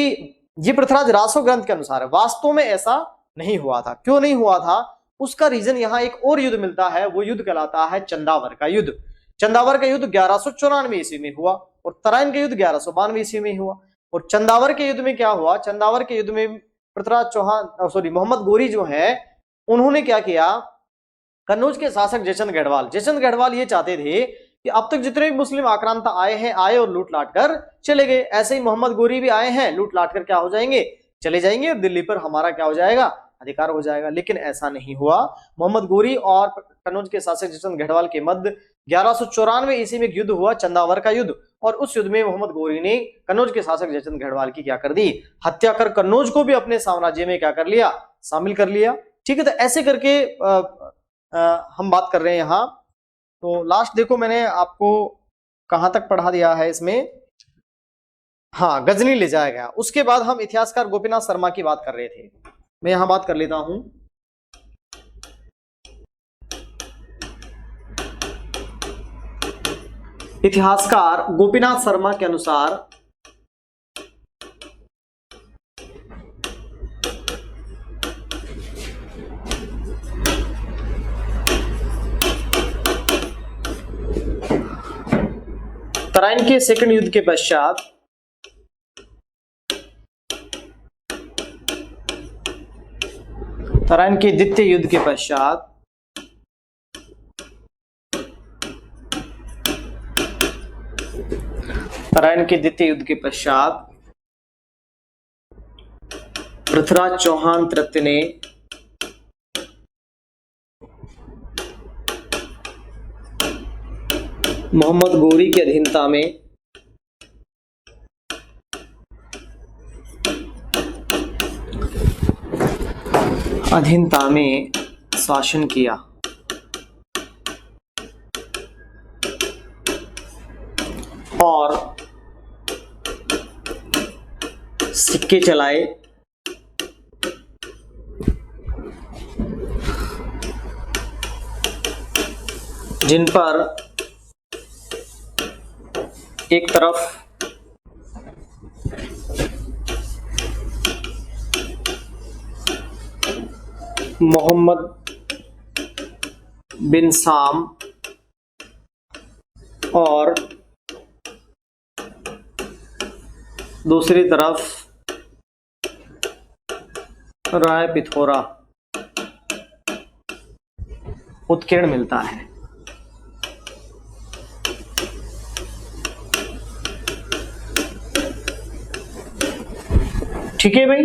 ये पृथ्वीराज रासो ग्रंथ के अनुसार है, वास्तव में ऐसा नहीं हुआ था। क्यों नहीं हुआ था, उसका रीजन यहाँ एक और युद्ध मिलता है। वो युद्ध कहलाता है चंदावर का युद्ध। चंदावर का युद्ध 1194 ईस्वी में हुआ और तराइन का युद्ध 1192 ईस्वी में हुआ। और चंदावर के युद्ध में क्या हुआ, चंदावर के युद्ध में पृथ्वीराज चौहान मोहम्मद गोरी जो है उन्होंने क्या किया, कन्नौज के शासक जयचंद गढ़वाल ये चाहते थे कि अब तक जितने भी मुस्लिम आक्रांता आए और लूट लाट कर चले गए, ऐसे ही मोहम्मद गोरी भी आए हैं, लूट लाट कर क्या हो जाएंगे, चले जाएंगे और दिल्ली पर हमारा क्या हो जाएगा, अधिकार हो जाएगा। लेकिन ऐसा नहीं हुआ। मोहम्मद गोरी और कन्नौज के शासक जयचंद गढ़वाल के मध्य 1194 ईस्वी में युद्ध हुआ, चंदावर का युद्ध। और उस युद्ध में मोहम्मद गोरी ने कन्नौज के शासक जयचंद गढ़वाल की क्या कर दी, हत्या कर कन्नौज को भी अपने साम्राज्य में क्या कर लिया, शामिल कर लिया। ठीक है, तो ऐसे करके हम बात कर रहे हैं यहाँ। तो लास्ट देखो मैंने आपको कहां तक पढ़ा दिया है इसमें, हाँ गजनी ले जाया गया। उसके बाद हम इतिहासकार गोपीनाथ शर्मा की बात कर रहे थे, मैं यहां बात कर लेता हूं। इतिहासकार गोपीनाथ शर्मा के अनुसार तराइन के सेकंड युद्ध के पश्चात तराइन के द्वितीय युद्ध के पश्चात तराइन के द्वितीय युद्ध के पश्चात पृथ्वीराज चौहान तृतीय ने मोहम्मद गोरी की अधीनता में शासन किया और सिक्के चलाए, जिन पर एक तरफ मोहम्मद बिन साम और दूसरी तरफ राय पिथौरा उत्कीर्ण मिलता है। ठीक है भाई,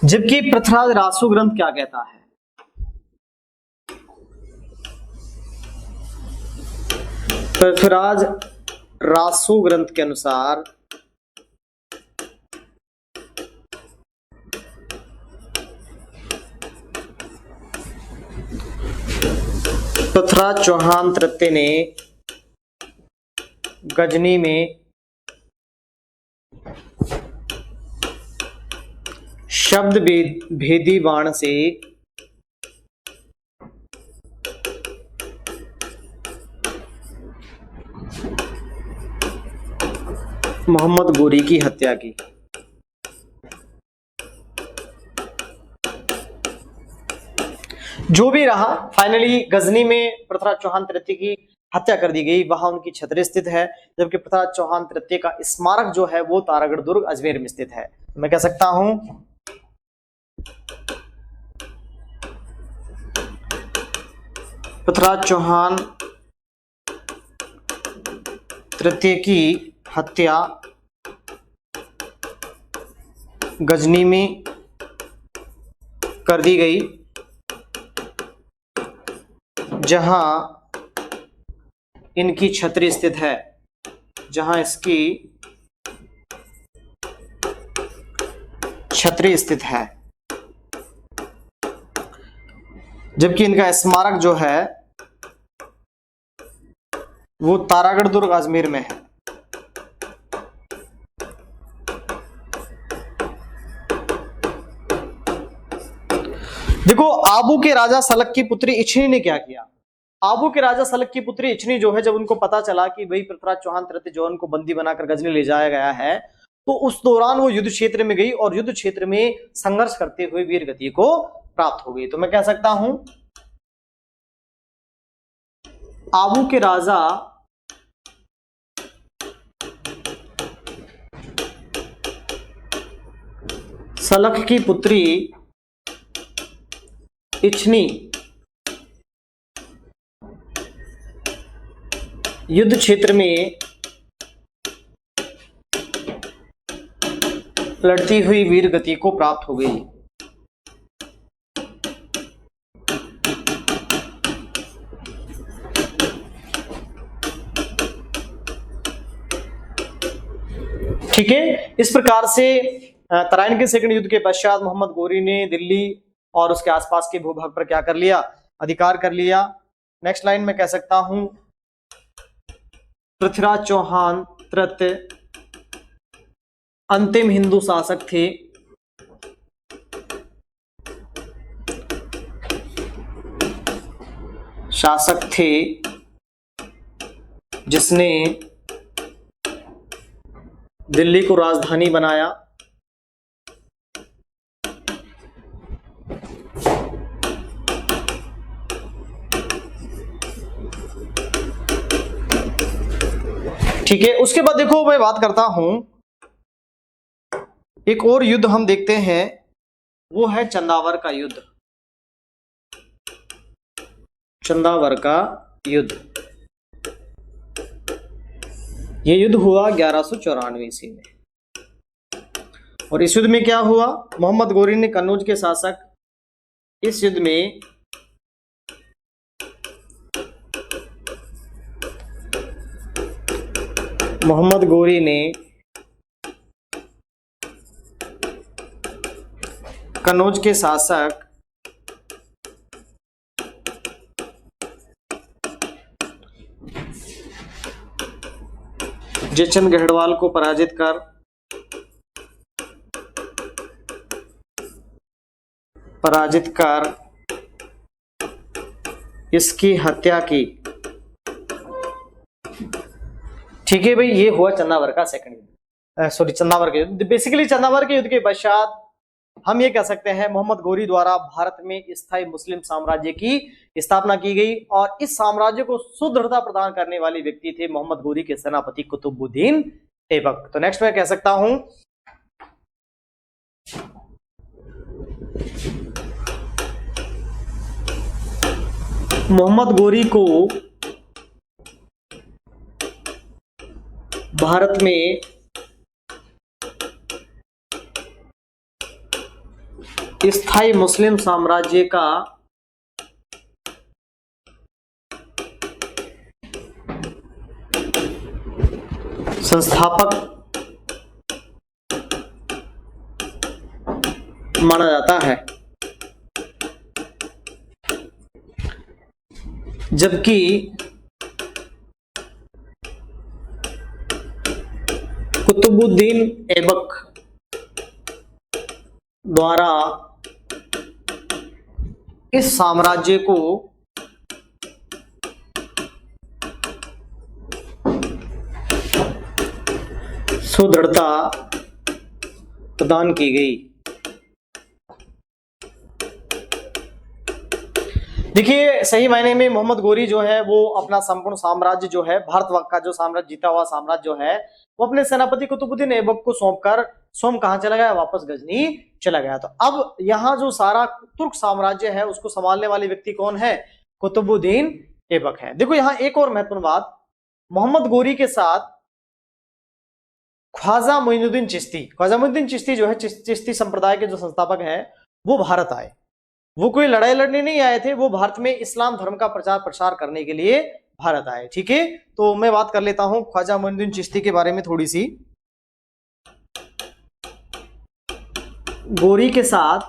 जबकि पृथ्वीराज रासो ग्रंथ क्या कहता है, पृथ्वीराज रासो ग्रंथ के अनुसार पृथ्वीराज चौहान तृतीय ने गजनी में शब्द भेदी बाण से मोहम्मद गोरी की हत्या की। जो भी रहा, फाइनली गजनी में पृथ्वीराज चौहान तृतीय की हत्या कर दी गई, वहां उनकी छतरी स्थित है, जबकि पृथ्वीराज चौहान तृतीय का स्मारक जो है वो तारागढ़ दुर्ग अजमेर में स्थित है। मैं कह सकता हूं पृथ्वीराज चौहान तृतीय की हत्या गजनी में कर दी गई, जहां इनकी छतरी स्थित है, जहां इसकी छतरी स्थित है, जबकि इनका स्मारक जो है वो तारागढ़ दुर्ग अजमेर में है। देखो, आबू के राजा सलक की पुत्री इच्छनी ने क्या किया। आबू के राजा सलक की पुत्री इच्छनी जो है, जब उनको पता चला कि भाई पृथ्वीराज चौहान तृतीय जो उनको बंदी बनाकर गजनी ले जाया गया है, तो उस दौरान वो युद्ध क्षेत्र में गई और युद्ध क्षेत्र में संघर्ष करते हुए वीर गति को प्राप्त हो गई। तो मैं कह सकता हूं आबू के राजा सलक की पुत्री इच्छनी युद्ध क्षेत्र में लड़ती हुई वीर गति को प्राप्त हो गई। ठीक है, इस प्रकार से तराइन के सेकंड युद्ध के पश्चात मोहम्मद गोरी ने दिल्ली और उसके आसपास के भूभाग पर क्या कर लिया, अधिकार कर लिया। नेक्स्ट लाइन में कह सकता हूं पृथ्वीराज चौहान तृतीय अंतिम हिंदू शासक थे जिसने दिल्ली को राजधानी बनाया। ठीक है, उसके बाद देखो मैं बात करता हूं, एक और युद्ध हम देखते हैं, वो है चंदावर का युद्ध। चंदावर का युद्ध, ये युद्ध हुआ 1194 ईस्वी में। और इस युद्ध में क्या हुआ, मोहम्मद गोरी ने कन्नौज के शासक, इस युद्ध में मोहम्मद गोरी ने कन्नौज के शासक जयचंद गढ़वाल को पराजित कर इसकी हत्या की। ठीक है भाई, ये हुआ चंदावर का सेकंड युद्ध, चंदावर के युद्ध। बेसिकली चंदावर के युद्ध के पश्चात हम ये कह सकते हैं मोहम्मद गोरी द्वारा भारत में स्थायी मुस्लिम साम्राज्य की स्थापना की गई, और इस साम्राज्य को सुदृढ़ता प्रदान करने वाले व्यक्ति थे मोहम्मद गोरी के सेनापति कुतुबुद्दीन ऐबक। तो नेक्स्ट मैं कह सकता हूं मोहम्मद गोरी को भारत में स्थायी मुस्लिम साम्राज्य का संस्थापक माना जाता है, जबकि कुतुबुद्दीन ऐबक द्वारा इस साम्राज्य को सुदृढ़ता प्रदान की गई। देखिए, सही मायने में मोहम्मद गोरी जो है वो अपना संपूर्ण साम्राज्य जो है, भारत का जो साम्राज्य, जीता हुआ साम्राज्य जो है, वो अपने सेनापति कुतुबुद्दीन ऐबक को सौंपकर स्वयं कहां चला गया, वापस गजनी चला गया। तो अब यहां जो सारा तुर्क साम्राज्य है उसको संभालने वाले व्यक्ति कौन है, कुतुबुद्दीन ऐबक है। देखो यहां एक और महत्वपूर्ण बात, मोहम्मद गोरी के साथ ख्वाजा मोइनुद्दीन चिश्ती जो है, चिश्ती संप्रदाय के जो संस्थापक है, वो भारत आए। वो कोई लड़ाई लड़ने नहीं आए थे, वो भारत में इस्लाम धर्म का प्रचार प्रसार करने के लिए भारत आए। ठीक है, तो मैं बात कर लेता हूं ख्वाजा मोइनुद्दीन चिश्ती के बारे में थोड़ी सी। गोरी के साथ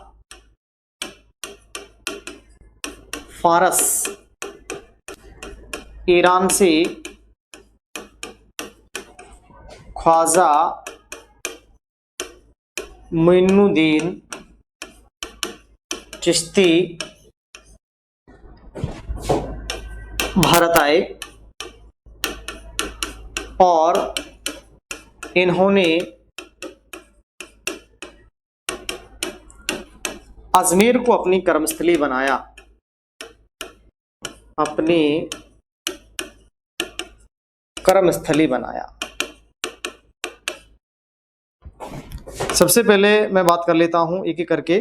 फारस, ईरान से ख्वाजा मोइनुद्दीन चिश्ती भारत आए और इन्होंने अजमेर को अपनी कर्मस्थली बनाया, अपनी कर्मस्थली बनाया। सबसे पहले मैं बात कर लेता हूं एक एक करके।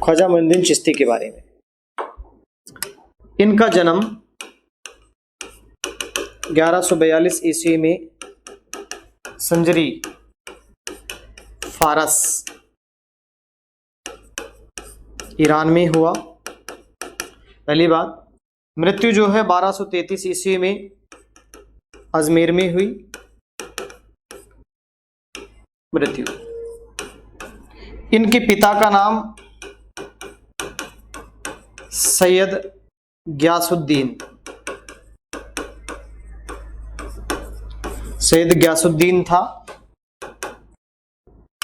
ख्वाजा मोइनुद्दीन चिश्ती के बारे में। इनका जन्म 1142 ईस्वी में संजरी, फारस ईरान में हुआ, पहली बात। मृत्यु जो है 1233 ईस्वी में अजमेर में हुई मृत्यु। इनके पिता का नाम सैयद ग्यासुद्दीन था।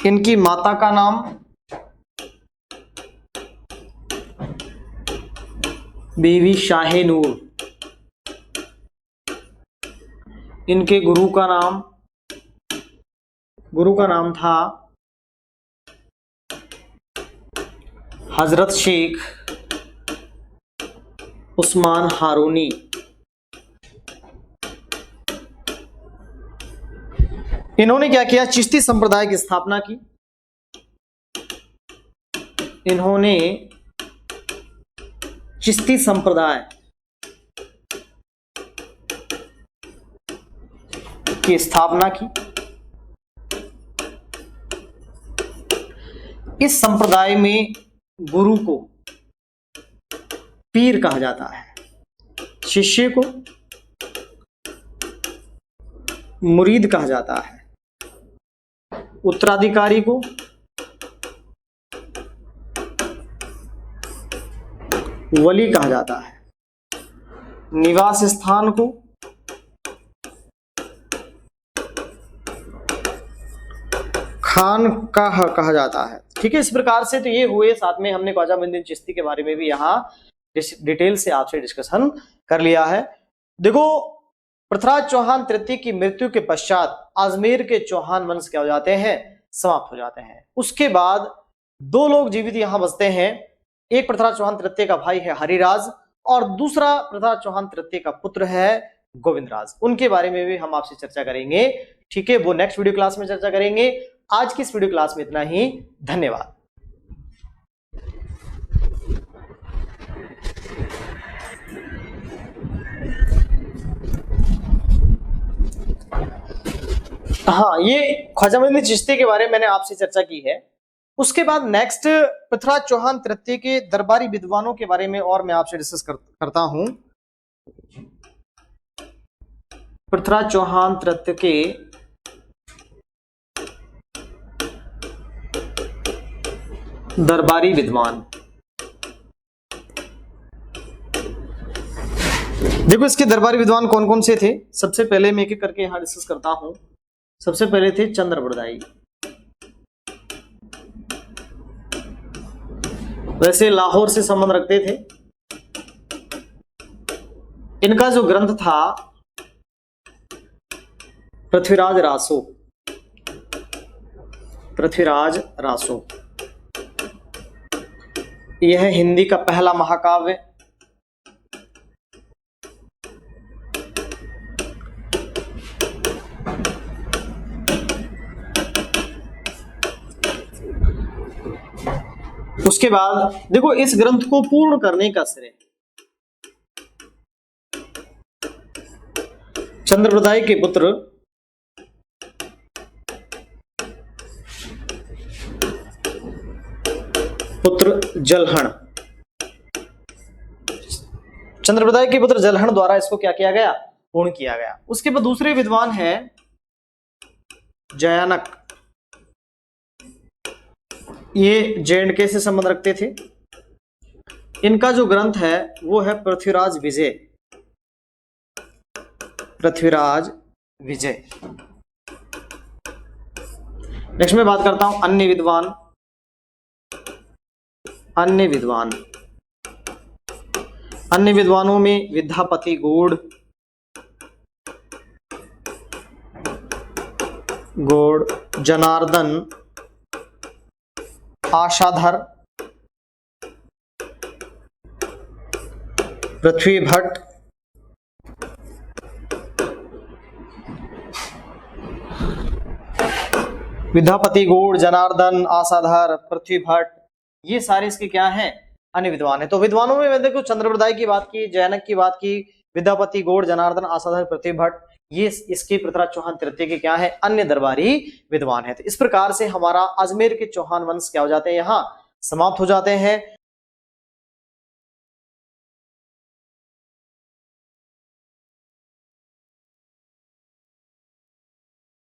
इनकी माता का नाम बीवी शाह-ए-नूर। इनके गुरु का नाम था हजरत शेख उस्मान हारूनी। इन्होंने क्या किया? चिश्ती संप्रदाय की स्थापना की। इन्होंने चिश्ती संप्रदाय की स्थापना की। इस संप्रदाय में गुरु को पीर कहा जाता है, शिष्य को मुरीद कहा जाता है, उत्तराधिकारी को वली कहा जाता है, निवास स्थान को खान कहा जाता है। ठीक है, इस प्रकार से तो ये हुए। साथ में हमने ख्वाजा मोइनुद्दीन चिश्ती के बारे में भी यहाँ डिटेल से आपसे डिस्कशन कर लिया है। देखो, पृथ्वीराज चौहान तृतीय की मृत्यु के पश्चात अजमेर के चौहान वंश क्या हो जाते हैं? समाप्त हो जाते हैं। उसके बाद दो लोग जीवित यहां बसते हैं। एक पृथ्वीराज चौहान तृतीय का भाई है हरिराज और दूसरा पृथ्वीराज चौहान तृतीय का पुत्र है गोविंदराज। उनके बारे में भी हम आपसे चर्चा करेंगे। ठीक है, वो नेक्स्ट वीडियो क्लास में चर्चा करेंगे। आज की इस वीडियो क्लास में इतना ही। धन्यवाद। हाँ, ये ख्वाजा मोइनुद्दीन चिश्ती के बारे में मैंने आपसे चर्चा की है। उसके बाद नेक्स्ट पृथ्वीराज चौहान तृतीय के दरबारी विद्वानों के बारे में और मैं आपसे डिस्कस करता हूं। पृथ्वीराज चौहान तृतीय के दरबारी विद्वान। देखो, इसके दरबारी विद्वान कौन कौन से थे? सबसे पहले मैं एक एक करके यहां डिस्कस करता हूं। सबसे पहले थे चंद्रप्रदायी। वैसे लाहौर से संबंध रखते थे। इनका जो ग्रंथ था पृथ्वीराज रासो, यह है हिंदी का पहला महाकाव्य। उसके बाद देखो, इस ग्रंथ को पूर्ण करने का श्रेय चंद्रप्रदाय के पुत्र जलहण, चंद्रप्रदाय के पुत्र जलहण द्वारा इसको क्या किया गया? पूर्ण किया गया। उसके बाद दूसरे विद्वान है जयानक। ये जे&के से संबंध रखते थे। इनका जो ग्रंथ है वो है पृथ्वीराज विजय। नेक्स्ट मैं बात करता हूं अन्य विद्वानों में विद्यापति गौड़, जनार्दन आशाधर, पृथ्वी भट्ट, विद्यापति गौड़, जनार्दन आशाधर, पृथ्वी भट्ट, ये सारे इसके क्या हैं? अन्य विद्वान है। तो विद्वानों में देखो, चंद्रप्रदाय की बात की, जैनक की बात की, विद्यापति गौड़, जनार्दन आशाधर, पृथ्वी भट्ट, ये इसके पृथ्वीराज चौहान तृतीय के क्या है? अन्य दरबारी विद्वान है। तो इस प्रकार से हमारा अजमेर के चौहान वंश क्या हो जाते हैं? यहाँ समाप्त हो जाते हैं।